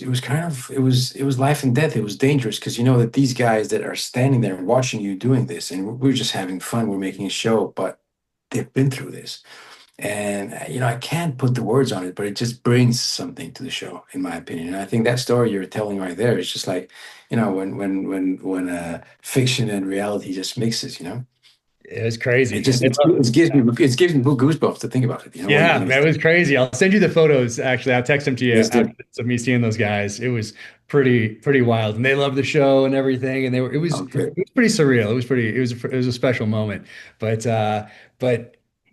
was kind of it was life and death. It was dangerous because you know that these guys that are standing there watching you doing this, and we're just having fun, we're making a show, but they've been through this. And I can't put the words on it, but it just brings something to the show, in my opinion. And I think that story you're telling right there is just like, when fiction and reality just mixes. It was It crazy. just it gives me goosebumps to think about it. Yeah, that was crazy. I'll send you the photos. Actually, I'll text them to you Let's do after it. this of me seeing those guys. It was pretty wild, and they loved the show and everything. And it was Okay. pretty surreal. It was a special moment. But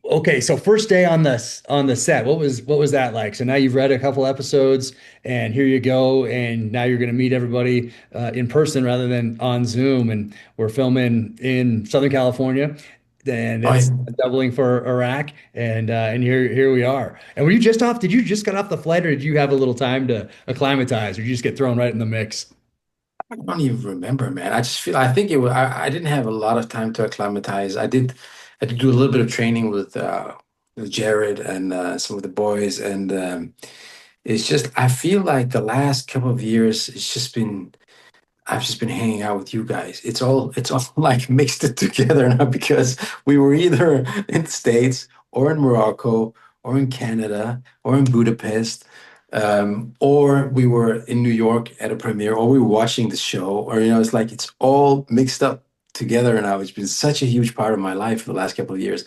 Okay, so first day on the set, what was that like? So now you've read a couple episodes, and here you go, and now you're going to meet everybody in person rather than on Zoom, and we're filming in Southern California, and Oh, it's doubling for Iraq, and here we are. And were you just off? Did you just get off the flight, or did you have a little time to acclimatize, or did you just get thrown right in the mix? I don't even remember, man. I just feel I think it was I didn't have a lot of time to acclimatize. I did do a little bit of training with Jared and some of the boys, and it's just I feel like the last couple of years it's just been I've just been hanging out with you guys. It's all like mixed it together now because we were either in the States or in Morocco or in Canada or in Budapest, or we were in New York at a premiere, or we were watching the show, or it's like it's all mixed up together now. It's been such a huge part of my life for the last couple of years.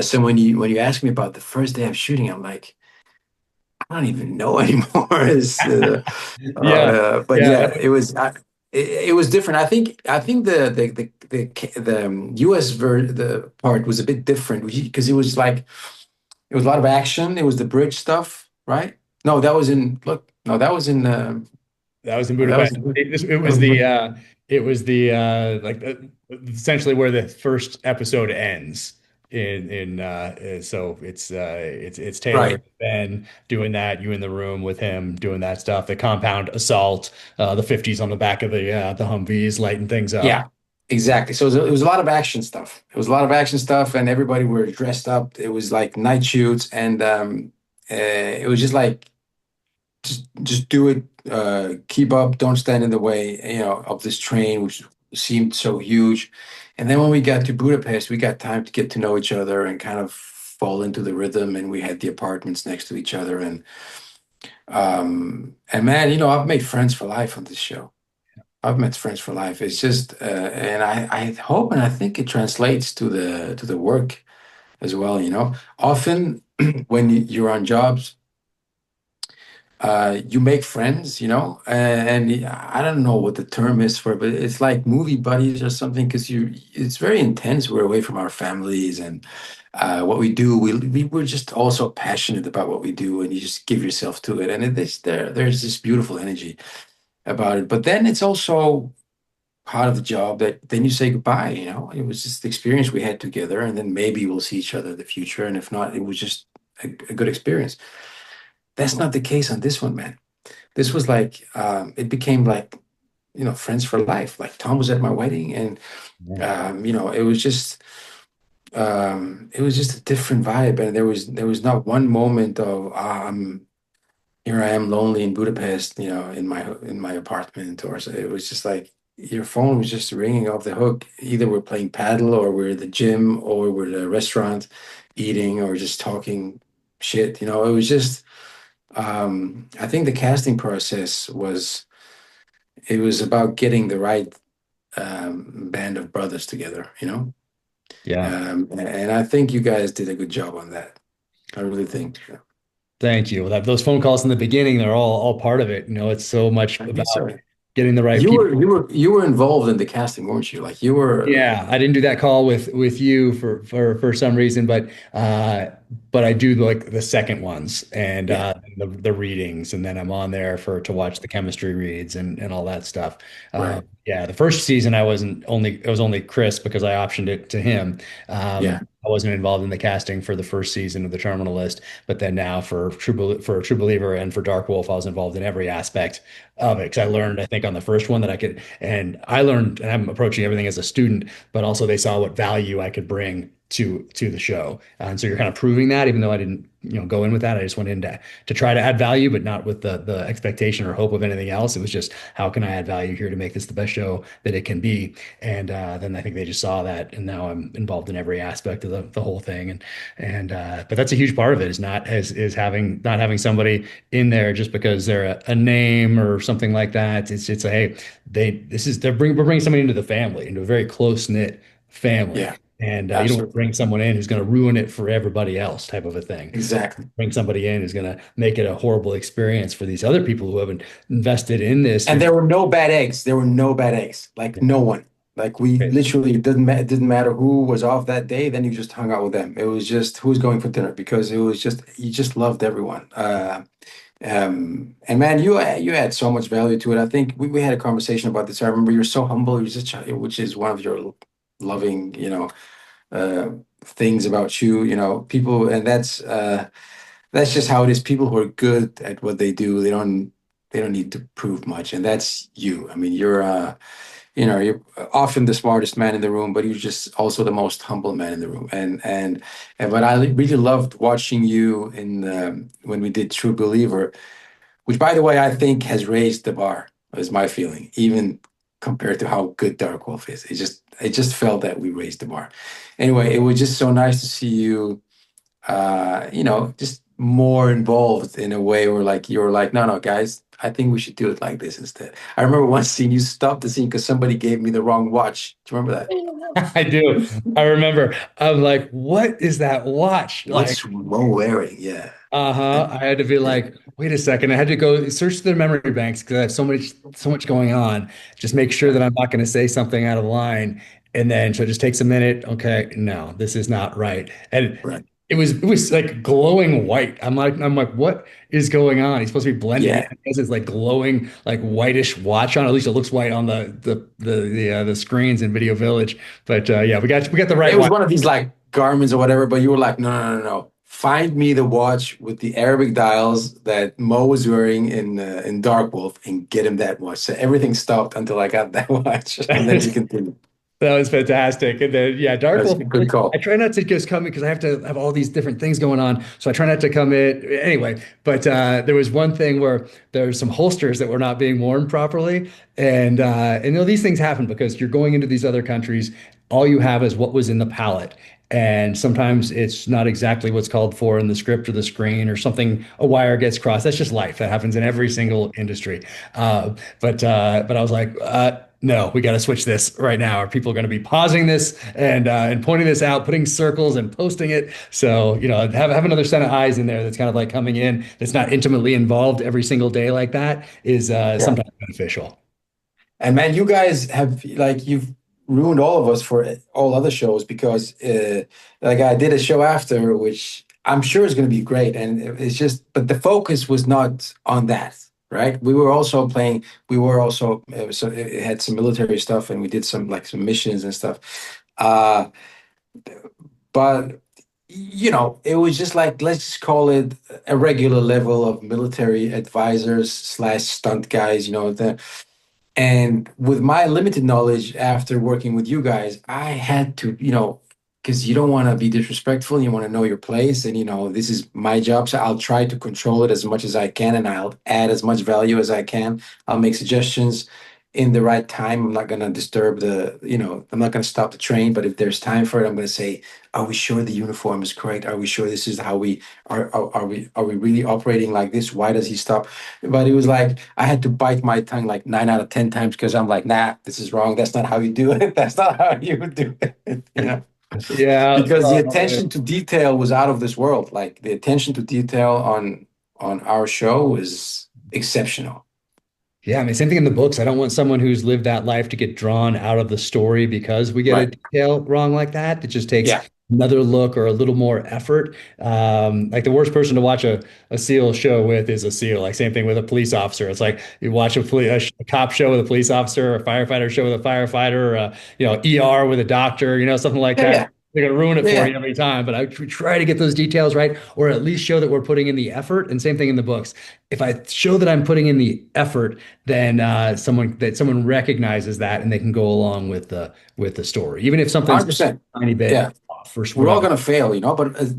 So when you ask me about the first day of shooting, I'm like, I don't even know anymore. Yeah, But yeah, yeah, it was different. I think the US the part was a bit different because it was a lot of action. It was the bridge stuff, right? No, that was in look. No, that was in. that was in No, that was Budapest. in. It was the like essentially where the first episode ends so it's Taylor Right. and Ben doing that, you in the room with him doing that stuff, the compound assault, the 50s on the back of the Humvees lighting things up. Yeah, exactly. So it was a lot of action stuff. It was a lot of action stuff, and everybody were dressed up. It was like night shoots, and it was just like just do it. Keep up. Don't stand in the way. Of this train, which seemed so huge. And then when we got to Budapest, we got time to get to know each other and kind of fall into the rhythm. And we had the apartments next to each other, and man, I've made friends for life on this show. I've met friends for life. It's just, and I hope and I think it translates to the work as well. Often when you're on jobs, you make friends, and I don't know what the term is for it, but it's like movie buddies or something because it's very intense. We're away from our families and what we do. We're just also passionate about what we do, and you just give yourself to it, and there's this beautiful energy about it. But then it's also part of the job that then you say goodbye. It was just the experience we had together, and then maybe we'll see each other in the future. And if not, it was just a good experience. That's not the case on this one, man. This was like it became like friends for life. Like Tom was at my wedding, and it was just a different vibe, and there was not one moment of here I am lonely in Budapest, in my apartment, or so. It was just like your phone was just ringing off the hook. Either we're playing paddle, or we're at the gym, or we're at a restaurant eating, or just talking shit. It was just. I think the casting process it was about getting the right band of brothers together. Yeah. And I think you guys did a good job on that. I really think. Yeah. Thank you. Those phone calls in the beginning, they're all part of it. It's so much I about think so. getting the right You people. were you were you were involved in the casting, weren't you? Like you were. Yeah, I didn't do that call with you for some reason, but I do like the second ones and Yeah. the readings, and then I'm on there to watch the chemistry reads and all that stuff. Right. Yeah, the first season it was only Chris because I optioned it to him. Yeah. I wasn't involved in the casting for the first season of the Terminal List, but then now for True Believer and for Dark Wolf, I was involved in every aspect of it because I learned, I think, on the first one that I could, and I learned, and I'm approaching everything as a student, but also they saw what value I could bring to the show, and so you're kind of proving that, even though I didn't, go in with that. I just went in to try to add value, but not with the expectation or hope of anything else. It was just how can I add value here to make this the best show that it can be, and then I think they just saw that, and now I'm involved in every aspect of the whole thing, and but that's a huge part of it is not having somebody in there just because they're a name or something like that. It's a hey, we're bringing somebody into the family, into a very close knit family. Yeah. And you don't want to Absolutely. bring someone in who's going to ruin it for everybody else, type of a thing. Exactly. Bring somebody in who's going to make it a horrible experience for these other people who haven't invested in this. And there were no bad eggs. There were no bad eggs. Like no one. Like we literally it didn't matter who was off that day. Then you just hung out with them. It was just who's going for dinner because it was just you just loved everyone. And man, you add so much value to it. I think we had a conversation about this. I remember you're so humble. You're just which is one of your loving things about you. People, and that's just how it is. People who are good at what they do, they don't need to prove much, and that's you. I mean, you're often the smartest man in the room, but you're just also the most humble man in the room. And but I really loved watching you in when we did True Believer, which by the way I think has raised the bar. Is my feeling, even compared to how good Dark Wolf is. It just felt that we raised the bar. Anyway, it was just so nice to see you just more involved in a way where like you were like, no, no, guys, I think we should do it like this instead. I remember one scene you stopped the scene because somebody gave me the wrong watch. Do you remember that? I do. I remember. I'm like, what is that watch? Like, What's Mo wearing? Yeah. I had to be like, wait a second. I had to go search the memory banks because I have so much going on. Just make sure that I'm not going to say something out of line. And then so it just takes a minute. Okay, no, this is not right. And Right. it was like glowing white. I'm like, what is going on? He's supposed to be blending Yeah. it. It has this like glowing, like whitish watch on. At least it looks white on the screens in Video Village. But yeah, we got the right It was watch. one of these like garments or whatever, but you were like, no, no, no, no. Find me the watch with the Arabic dials that Mo was wearing in Dark Wolf and get him that watch. So everything stopped until I got that watch, and then you continued. That was fantastic. And then, yeah, Dark That's Wolf. a good call. I try not to just come in because I have to have all these different things going on. So I try not to come in anyway. But there was one thing where there's some holsters that were not being worn properly. And these things happen because you're going into these other countries. All you have is what was in the palette. And sometimes it's not exactly what's called for in the script or the screen or something, a wire gets crossed. That's just life. That happens in every single industry. But I was like, no, we got to switch this right now. Are people going to be pausing this and pointing this out, putting circles and posting it? So, have another set of eyes in there that's kind of like coming in, that's not intimately involved every single day like that is sometimes beneficial. And man, you guys have like you've ruined all of us for all other shows because like I did a show after, which I'm sure is going to be great, and it's just, but the focus was not on that, right? We were also playing. We were also so it had some military stuff, and we did some missions and stuff. But it was just like, let's just call it a regular level of military advisors slash stunt guys. And with my limited knowledge after working with you guys, I had to, because you don't want to be disrespectful, you want to know your place. And, this is my job. So I'll try to control it as much as I can, and I'll add as much value as I can. I'll make suggestions in the right time. I'm not going to disturb I'm not going to stop the train. But if there's time for it, I'm going to say, are we sure the uniform is correct? Are we sure this is how we are we really operating like this? Why does he stop? But it was like I had to bite my tongue like 9 out of 10 times because I'm like, nah, this is wrong. That's not how you do it. That's not how you would do it. Yeah. Because the attention to detail was out of this world. Like the attention to detail on our show was exceptional. Yeah, I mean, same thing in the books. I don't want someone who's lived that life to get drawn out of the story because we get a Right. detail wrong like that. It just takes Yeah. another look or a little more effort. Like the worst person to watch a SEAL show with is a SEAL. Like same thing with a police officer. It's like you watch a cop show with a police officer, or a firefighter show with a firefighter, or ER with a doctor, something like Yeah. that. Yeah. They're gonna ruin it Yeah. for you every time. But I try to get those details right, or at least show that we're putting in the effort. And same thing in the books. If I show that I'm putting in the effort, then someone recognizes that and they can go along with the story, even if something's 100%. a tiny bit Yeah. off for We're all whatever. going to fail,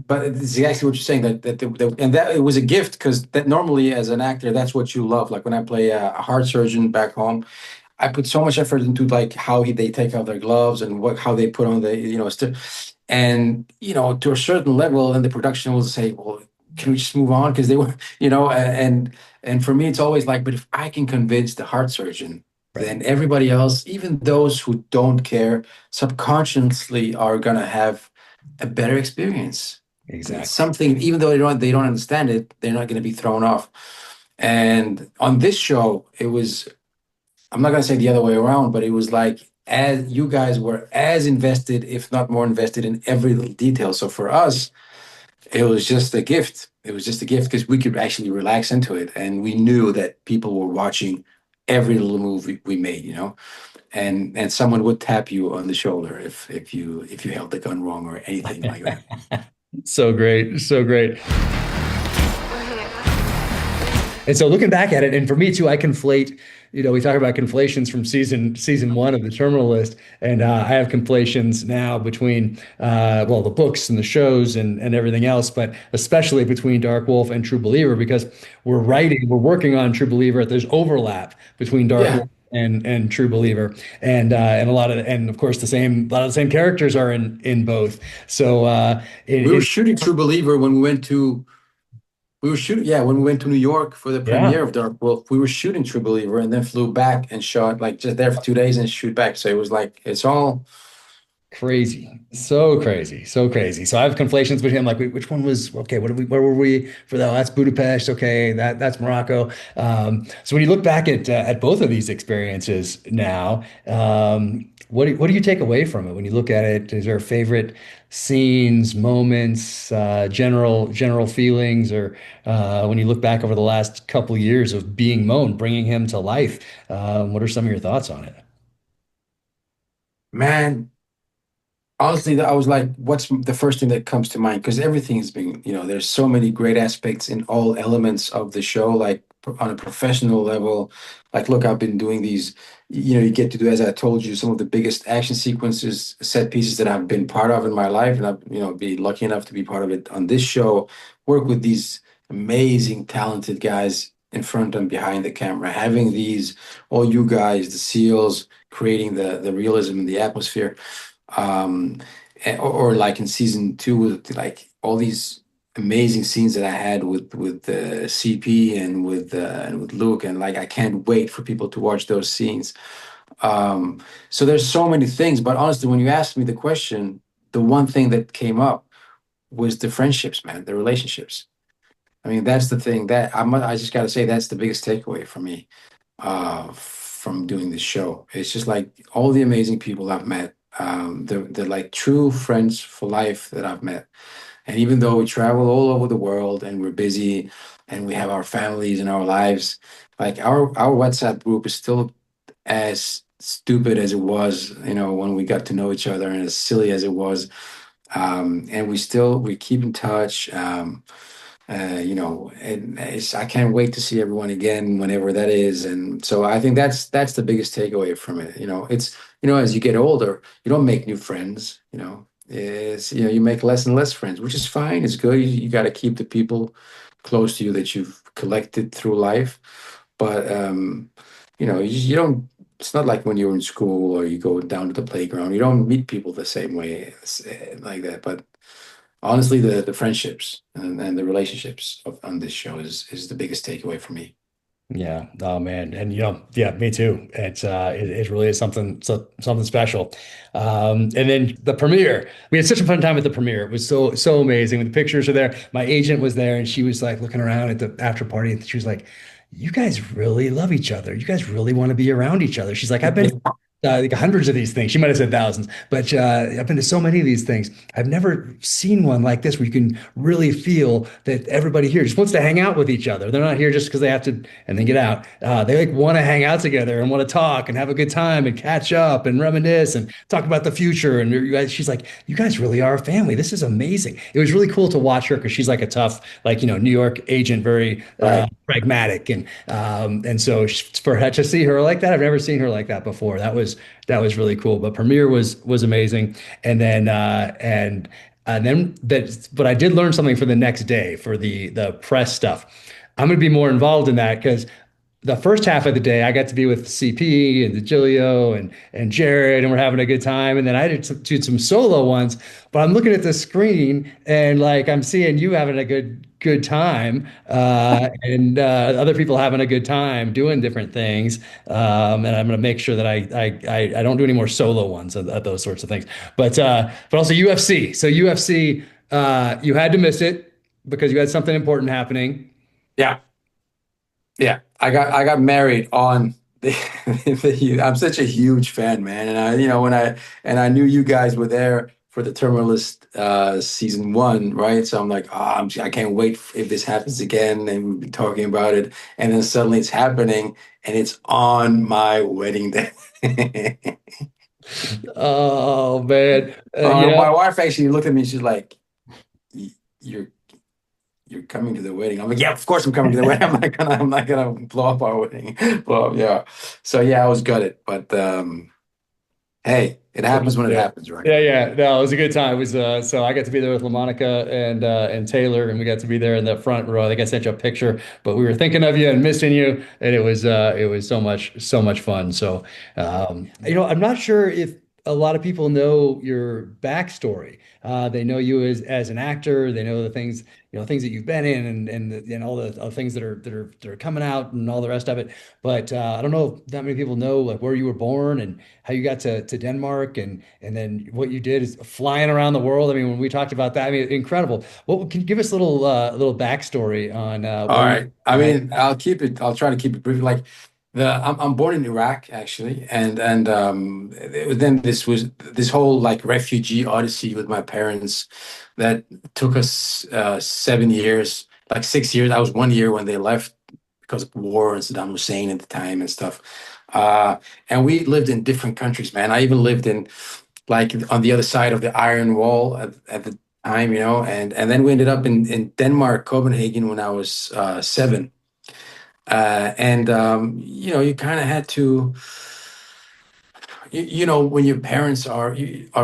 but it's exactly what you're saying and that it was a gift because that normally as an actor, that's what you love. Like when I play a heart surgeon back home, I put so much effort into like how they take out their gloves and how they put on the and to a certain level, then the production will say, well, can we just move on because they were and for me it's always like, but if I can convince the heart surgeon, then everybody else, even those who don't care, subconsciously are gonna have a better experience. Exactly. It's something, even though they don't understand it, they're not going to be thrown off. And on this show, it was, I'm not going to say the other way around, but it was like as you guys were as invested, if not more invested, in every little detail. So for us, it was just a gift. It was just a gift because we could actually relax into it, and we knew that people were watching every little move we made, you know. And someone would tap you on the shoulder if you held the gun wrong or anything like that. So great, so great. And so looking back at it, and for me too, I conflate, we talk about conflations from season one of the Terminal List, and I have conflations now between well, the books and the shows and everything else, but especially between Dark Wolf and True Believer, because we're working on True Believer. There's overlap between Dark Yeah. Wolf and True Believer, and of course a lot of the same characters are in both. So We were shooting True Believer when we went to when we went to New York for the Yeah. premiere of Dark Wolf. We were shooting True Believer and then flew back and shot like just there for 2 days and shoot back. So it was like it's all crazy, so crazy, so crazy. So I have conflations between, I'm like, wait, which one was okay? Where were we for that? Oh, that's Budapest. Okay, that's Morocco. So when you look back at both of these experiences now, what do you take away from it when you look at it? Is there favorite scenes, moments, general feelings, or when you look back over the last couple years of being Moan, bringing him to life? What are some of your thoughts on it? man. Honestly, I was like, what's the first thing that comes to mind? Because everything has been, there's so many great aspects in all elements of the show, like on a professional level. Like, look, I've been doing these, you get to do, as I told you, some of the biggest action sequences, set pieces that I've been part of in my life. And I've, be lucky enough to be part of it on this show, work with these amazing, talented guys in front and behind the camera, having all you guys, the SEALs, creating the realism and the atmosphere or like in season two with like all these amazing scenes that I had with CP and with Luke, and like I can't wait for people to watch those scenes. So there's so many things, but honestly, when you asked me the question, the one thing that came up was the friendships, man, the relationships. I mean, that's the thing that I just got to say that's the biggest takeaway for me from doing this show. It's just like all the amazing people I've met, they're like true friends for life that I've met. And even though we travel all over the world and we're busy and we have our families and our lives, like our WhatsApp group is still as stupid as it was, when we got to know each other, and as silly as it was. And we keep in touch. And I can't wait to see everyone again whenever that is. And so I think that's the biggest takeaway from it. It's as you get older, you don't make new friends. You make less and less friends, which is fine. It's good. You got to keep the people close to you that you've collected through life. But you don't. It's not like when you're in school or you go down to the playground. You don't meet people the same way like that. But honestly, the friendships and the relationships on this show is the biggest takeaway for me. Yeah. Oh man. And yeah, me too. It really is something special. And then the premiere, we had such a fun time at the premiere. It was so amazing. The pictures are there. My agent was there and she was like looking around at the after party and she was like, you guys really love each other. You guys really want to be around each other. She's like, I've been like hundreds of these things. She might have said thousands, but I've been to so many of these things. I've never seen one like this where you can really feel that everybody here just wants to hang out with each other. They're not here just because they have to and then get out. They like want to hang out together and want to talk and have a good time and catch up and reminisce and talk about the future. And she's like, you guys really are a family. This is amazing. It was really cool to watch her because she's like a tough, like, New York agent, very Right. pragmatic. And so for her to see her like that, I've never seen her like that before. That was really cool. But premiere was amazing. And then but I did learn something for the next day for the press stuff. I'm going to be more involved in that because the first half of the day I got to be with CP and DeGilio and Jared, and we're having a good time. And then I did some solo ones, but I'm looking at the screen and like I'm seeing you having a good time, and other people having a good time doing different things. And I'm going to make sure that I don't do any more solo ones of those sorts of things. But also UFC. So UFC, you had to miss it because you had something important happening. Yeah. Yeah. I got married on I'm such a huge fan, man. And I knew you guys were there for the Terminalist season 1, right? So I'm like, I can't wait if this happens again, and we'll be talking about it. And then suddenly it's happening, and it's on my wedding day. Oh man, My yeah. wife actually looked at me. She's like, "You're coming to the wedding." I'm like, "Yeah, of course I'm coming to the wedding. I'm not gonna blow up our wedding." Well, yeah. So yeah, I was gutted, but hey, it happens when it Yeah. happens, right? Yeah. No, it was a good time. It was so I got to be there with LaMonica and Taylor, and we got to be there in the front row. I think I sent you a picture, but we were thinking of you and missing you, and it was so much fun. So I'm not sure if a lot of people know your backstory. They know you as an actor. They know the things, things that you've been in and all the things that are coming out and all the rest of it. But I don't know if that many people know like where you were born and how you got to Denmark and then what you did is flying around the world. I mean, when we talked about that, I mean, incredible. What can you give us a little backstory on All where you right. I mean, I'll try to keep it brief. Like I'm born in Iraq actually, and then this whole like refugee odyssey with my parents that took us 7 years, like 6 years. I was 1 year when they left because of war and Saddam Hussein at the time and stuff. And we lived in different countries, man. I even lived in like on the other side of the Iron Wall at the time, and then we ended up in Denmark, Copenhagen when I was 7. And you kind of had to, when your parents are a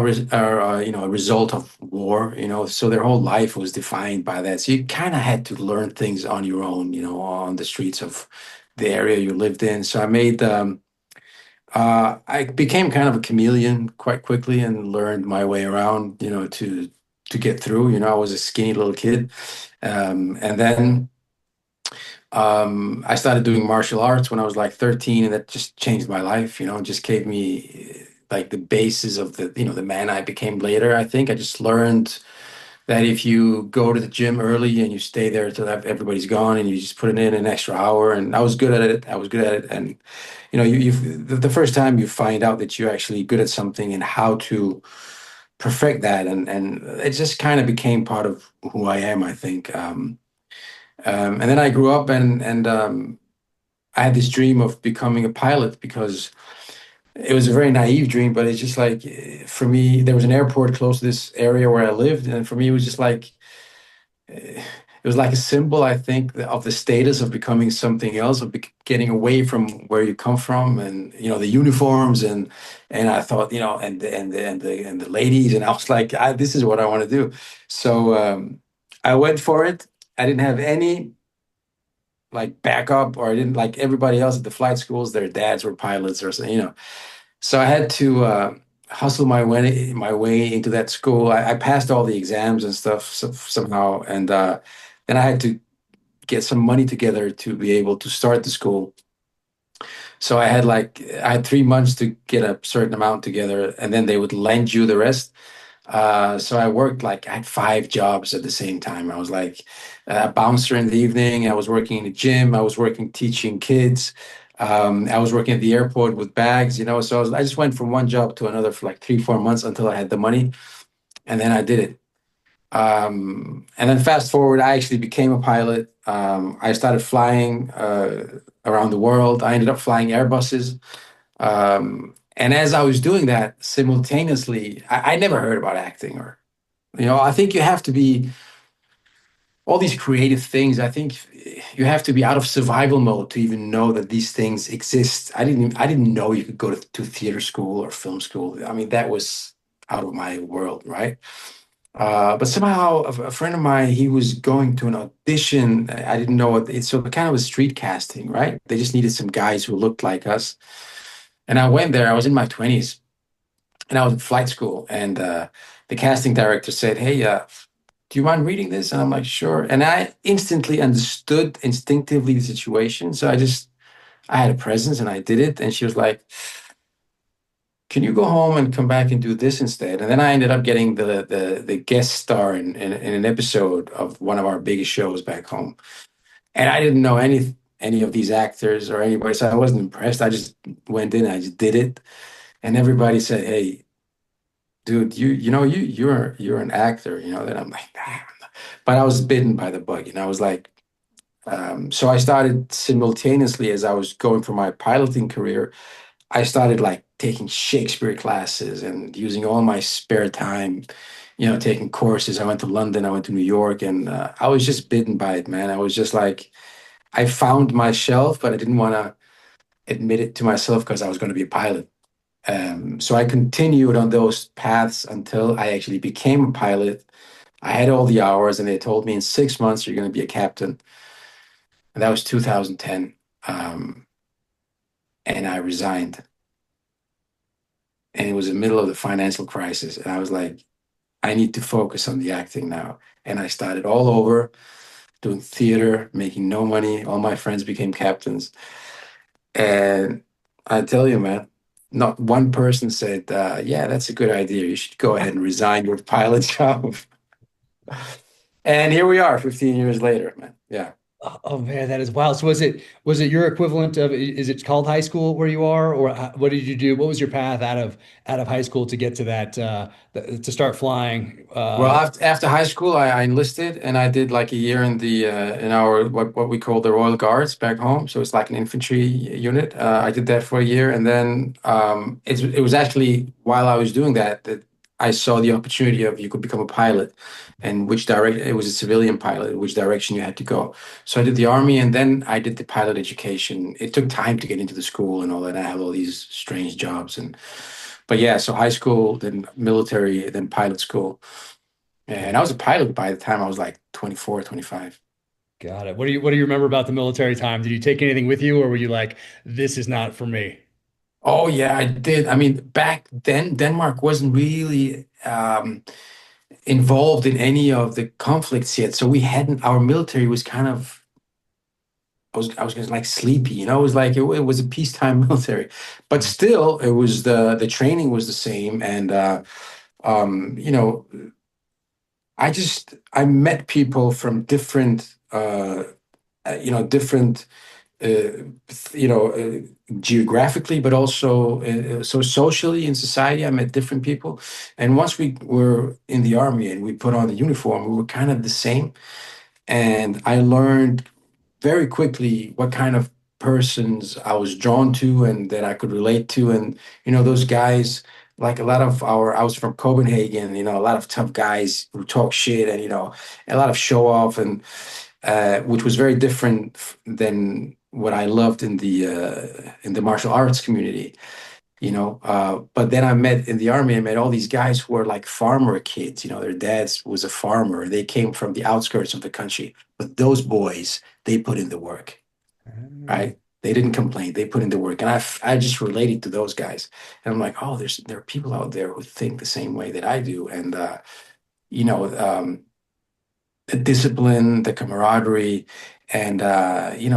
result of war, so their whole life was defined by that. So you kind of had to learn things on your own, on the streets of the area you lived in. So I became kind of a chameleon quite quickly and learned my way around, to get through. I was a skinny little kid, and then I started doing martial arts when I was like 13, and that just changed my life. Just gave me like the basis of the man I became later. I think I just learned that if you go to the gym early and you stay there till everybody's gone, and you just put in an extra hour, and I was good at it. I was good at it, and the first time you find out that you're actually good at something and how to perfect that, and it just kind of became part of who I am, I think. And then I grew up, and I had this dream of becoming a pilot because it was a very naive dream, but it's just like for me, there was an airport close to this area where I lived, and for me, it was just like it was like a symbol, I think, of the status of becoming something else, of getting away from where you come from, and the uniforms, and I thought, and the ladies, and I was like, this is what I want to do. So I went for it. I didn't have any like backup, or I didn't like everybody else at the flight schools. Their dads were pilots or something. So I had to hustle my way into that school. I passed all the exams and stuff somehow, and then I had to get some money together to be able to start the school. So I had 3 months to get a certain amount together, and then they would lend you the rest. So I worked like I had 5 jobs at the same time. I was like a bouncer in the evening. I was working in the gym. I was working teaching kids. I was working at the airport with bags. So I just went from one job to another for like 3, 4 months until I had the money, and then I did it. And then fast forward, I actually became a pilot. I started flying around the world. I ended up flying Airbuses. And as I was doing that simultaneously, I never heard about acting, or, I think you have to be all these creative things. I think you have to be out of survival mode to even know that these things exist. I didn't know you could go to theater school or film school. I mean, that was out of my world, right? But somehow a friend of mine, he was going to an audition. I didn't know what it's so kind of a street casting, right? They just needed some guys who looked like us. And I went there. I was in my 20s, and I was in flight school. And the casting director said, "Hey, do you mind reading this?" And I'm like, "Sure." And I instantly understood instinctively the situation. So I had a presence and I did it. And she was like, "Can you go home and come back and do this instead?" And then I ended up getting the guest star in an episode of one of our biggest shows back home. And I didn't know any of these actors or anybody, so I wasn't impressed. I just went in, I just did it, and everybody said, "Hey, dude, you're an actor," Then I'm like, nah. But I was bitten by the bug, I was like, so I started simultaneously as I was going for my piloting career. I started like taking Shakespeare classes and using all my spare time, taking courses. I went to London, I went to New York, and I was just bitten by it, man. I was just like, I found my shelf, but I didn't want to admit it to myself because I was going to be a pilot. So I continued on those paths until I actually became a pilot. I had all the hours, and they told me in 6 months you're going to be a captain. And that was 2010. And I resigned. And it was the middle of the financial crisis. And I was like, I need to focus on the acting now. And I started all over doing theater, making no money. All my friends became captains. And I tell you, man, not one person said, yeah, that's a good idea. You should go ahead and resign your pilot job. And here we are 15 years later, man. Yeah. Oh man, that is wild. So was it your equivalent of, is it called high school where you are, or what did you do? What was your path out of high school to get to that to start flying? Well, after high school, I enlisted and I did like a year in the in our what we call the Royal Guards back home. So it's like an infantry unit. I did that for a year, and then it was actually while I was doing that I saw the opportunity of you could become a pilot, and which direct it was a civilian pilot, which direction you had to go. So I did the army, and then I did the pilot education. It took time to get into the school and all that. I had all these strange jobs but yeah, so high school, then military, then pilot school. And I was a pilot by the time I was like 24, 25. Got it. What do you remember about the military time? Did you take anything with you, or were you like, this is not for me? Oh, yeah, I did. I mean, back then, Denmark wasn't really involved in any of the conflicts yet. So we hadn't, our military was kind of, I was gonna like sleepy, It was like, it was a peacetime military. But still, it was the training was the same. And, you know, I met people from different, different, geographically, but also so socially in society. I met different people, and once we were in the army and we put on the uniform, we were kind of the same. And I learned very quickly what kind of persons I was drawn to and that I could relate to. And, those guys, like a lot of I was from Copenhagen, a lot of tough guys who talk shit and, a lot of show off and, which was very different than what I loved in the martial arts community. But then in the army, I met all these guys who were like farmer kids. Their dads was a farmer. They came from the outskirts of the country, but those boys, they put in the work, right? They didn't complain. They put in the work, and I just related to those guys. And I'm like, oh, there are people out there who think the same way that I do, and you know, um, the discipline, the camaraderie, and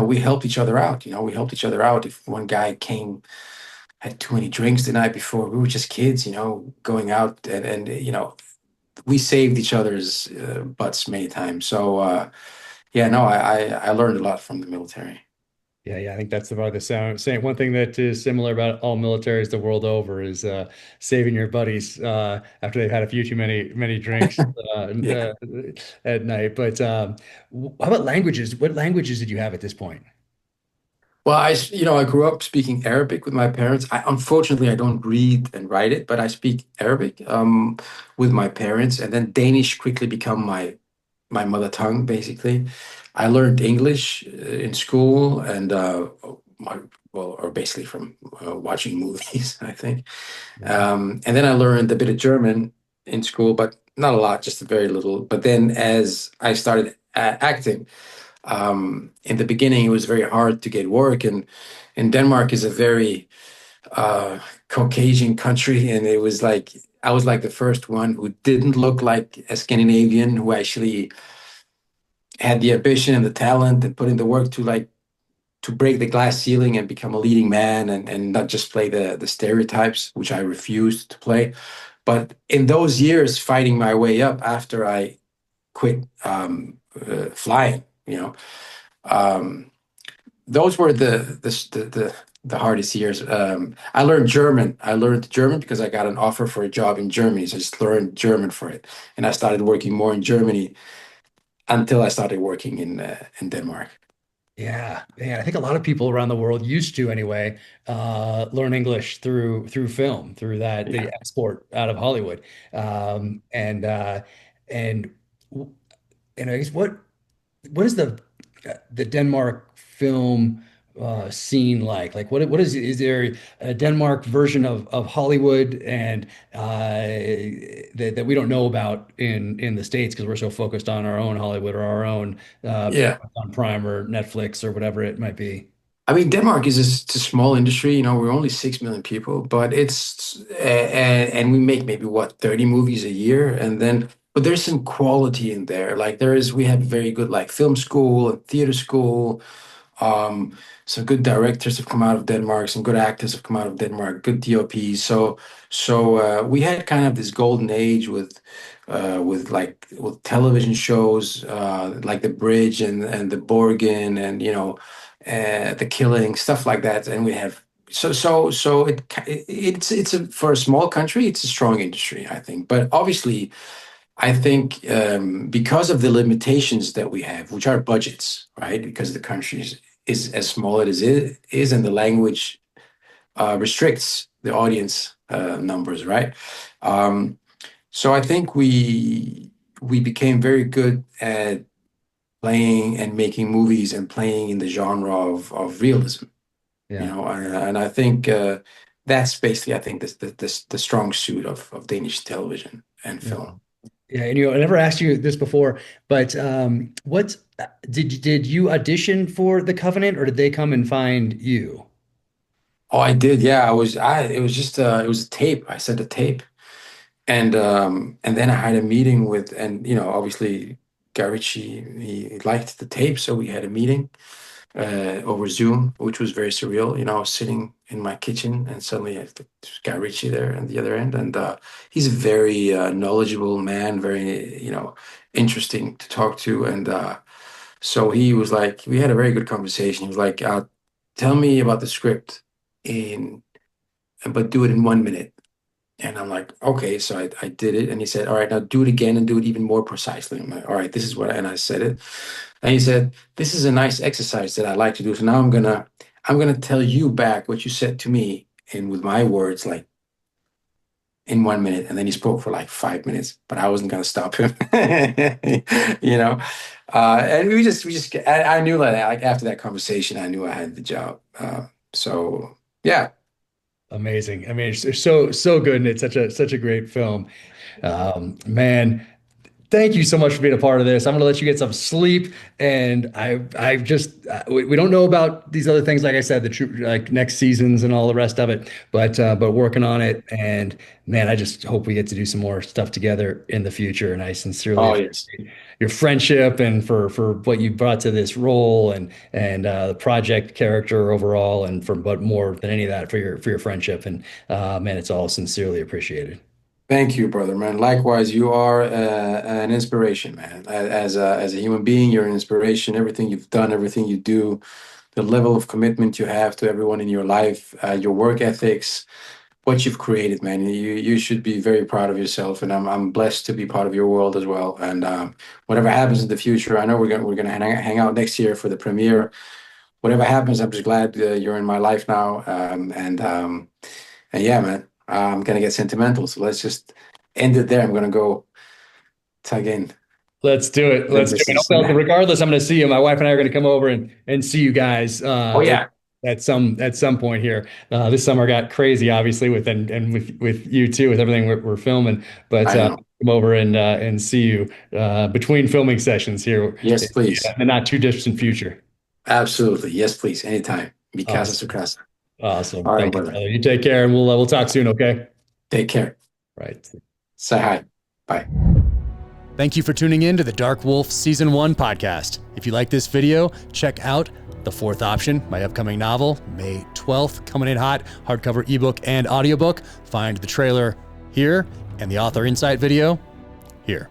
we helped each other out. We helped each other out. If one guy had too many drinks the night before, we were just kids, going out and we saved each other's butts many times. So yeah, no, I learned a lot from the military. Yeah, I think that's the part of the saying. One thing that is similar about all militaries the world over is saving your buddies after they've had a few too many drinks Yeah. at night. But how about languages? What languages did you have at this point? Well, I grew up speaking Arabic with my parents. Unfortunately, I don't read and write it, but I speak Arabic with my parents, and then Danish quickly become my mother tongue, basically. I learned English in school and or basically from watching movies, I think. And then I learned a bit of German in school, but not a lot, just a very little. But then as I started acting, in the beginning, it was very hard to get work, and Denmark is a very Caucasian country, and it was like I was like the first one who didn't look like a Scandinavian, who actually had the ambition and the talent and put in the work to break the glass ceiling and become a leading man and not just play the stereotypes, which I refused to play. But in those years, fighting my way up after I quit flying, um, those were the hardest years. I learned German. I learned German because I got an offer for a job in Germany. So I just learned German for it, and I started working more in Germany until I started working in Denmark. Yeah, man, I think a lot of people around the world used to anyway, learn English through film, through that Yeah. the export out of Hollywood. Um, and uh, and w- and I guess what is the Denmark film scene like? Like what is there a Denmark version of Hollywood and that we don't know about in the States because we're so focused on our own Hollywood or our own Yeah. on Prime or Netflix or whatever it might be. I mean, Denmark is it's a small industry. You know, we're only 6 million people, but and we make maybe what 30 movies a year, and then but there's some quality in there. Like we have very good like film school and theater school. Um, some good directors have come out of Denmark. Some good actors have come out of Denmark. Good DOPs. So we had kind of this golden age with television shows like The Bridge and The Borgen and The Killing, stuff like that. And we have it's for a small country, it's a strong industry, I think. But obviously, I think because of the limitations that we have, which are budgets, right? Because the country is as small as it is, and the language restricts the audience numbers, right? So I think we became very good at playing and making movies and playing in the genre of realism, Yeah. and I think that's basically I think the strong suit of Danish television and Yeah. film. Yeah, and I never asked you this before, but what did you audition for The Covenant, or did they come and find you? Oh, I did. Yeah, it was just it was a tape. I sent a tape, and then I had a meeting with, and obviously Garici, he liked the tape, so we had a meeting over Zoom, which was very surreal. I was sitting in my kitchen, and suddenly there's Garici there on the other end, and he's a very knowledgeable man, very interesting to talk to, and so he was like, we had a very good conversation. He was like, "Tell me about the script but do it in 1 minute." And I'm like, okay, so I did it. And he said, all right, now do it again and do it even more precisely. I'm like, all right, this is and I said it. And he said, this is a nice exercise that I like to do. So now I'm gonna tell you back what you said to me and with my words, like in 1 minute. And then he spoke for like 5 minutes, but I wasn't gonna stop him. And I knew that like after that conversation, I knew I had the job. So yeah. Amazing. I mean, it's so good, and it's such a great film. Man, thank you so much for being a part of this. I'm going to let you get some sleep, and I just we don't know about these other things. Like I said, the true like next seasons and all the rest of it, but working on it. And man, I just hope we get to do some more stuff together in the future. And I sincerely Oh yes. appreciate your friendship and for what you brought to this role and the project character overall, and but more than any of that for your friendship. And man, it's all sincerely appreciated. Thank you, brother, man. Likewise, you are an inspiration, man. As a human being, you're an inspiration. Everything you've done, everything you do, the level of commitment you have to everyone in your life, your work ethics, what you've created, man. You should be very proud of yourself, and I'm blessed to be part of your world as well. And whatever happens in the future, I know we're gonna hang out next year for the premiere. Whatever happens, I'm just glad you're in my life now. And yeah, man. I'm gonna get sentimental, so let's just end it there. I'm gonna go tug in. Let's do it. Let's do it. Well, regardless, I'm going to see you. My wife and I are going to come over and see you guys. Oh yeah, at some point here. This summer got crazy, obviously, with you too, with everything we're filming. But come over and see you between filming sessions here. Yes, please. In the not too distant future. Absolutely, yes, please. Anytime. Mi casa, su casa. Awesome. All right, Thank you, brother. brother. You take care, and we'll talk soon. Okay. Take care. Right. Say hi. Bye. Thank you for tuning in to the Dark Wolf Season 1 podcast. If you like this video, check out The Fourth Option, my upcoming novel, May 12th, coming in hot, hardcover ebook and audiobook. Find the trailer here and the author insight video here.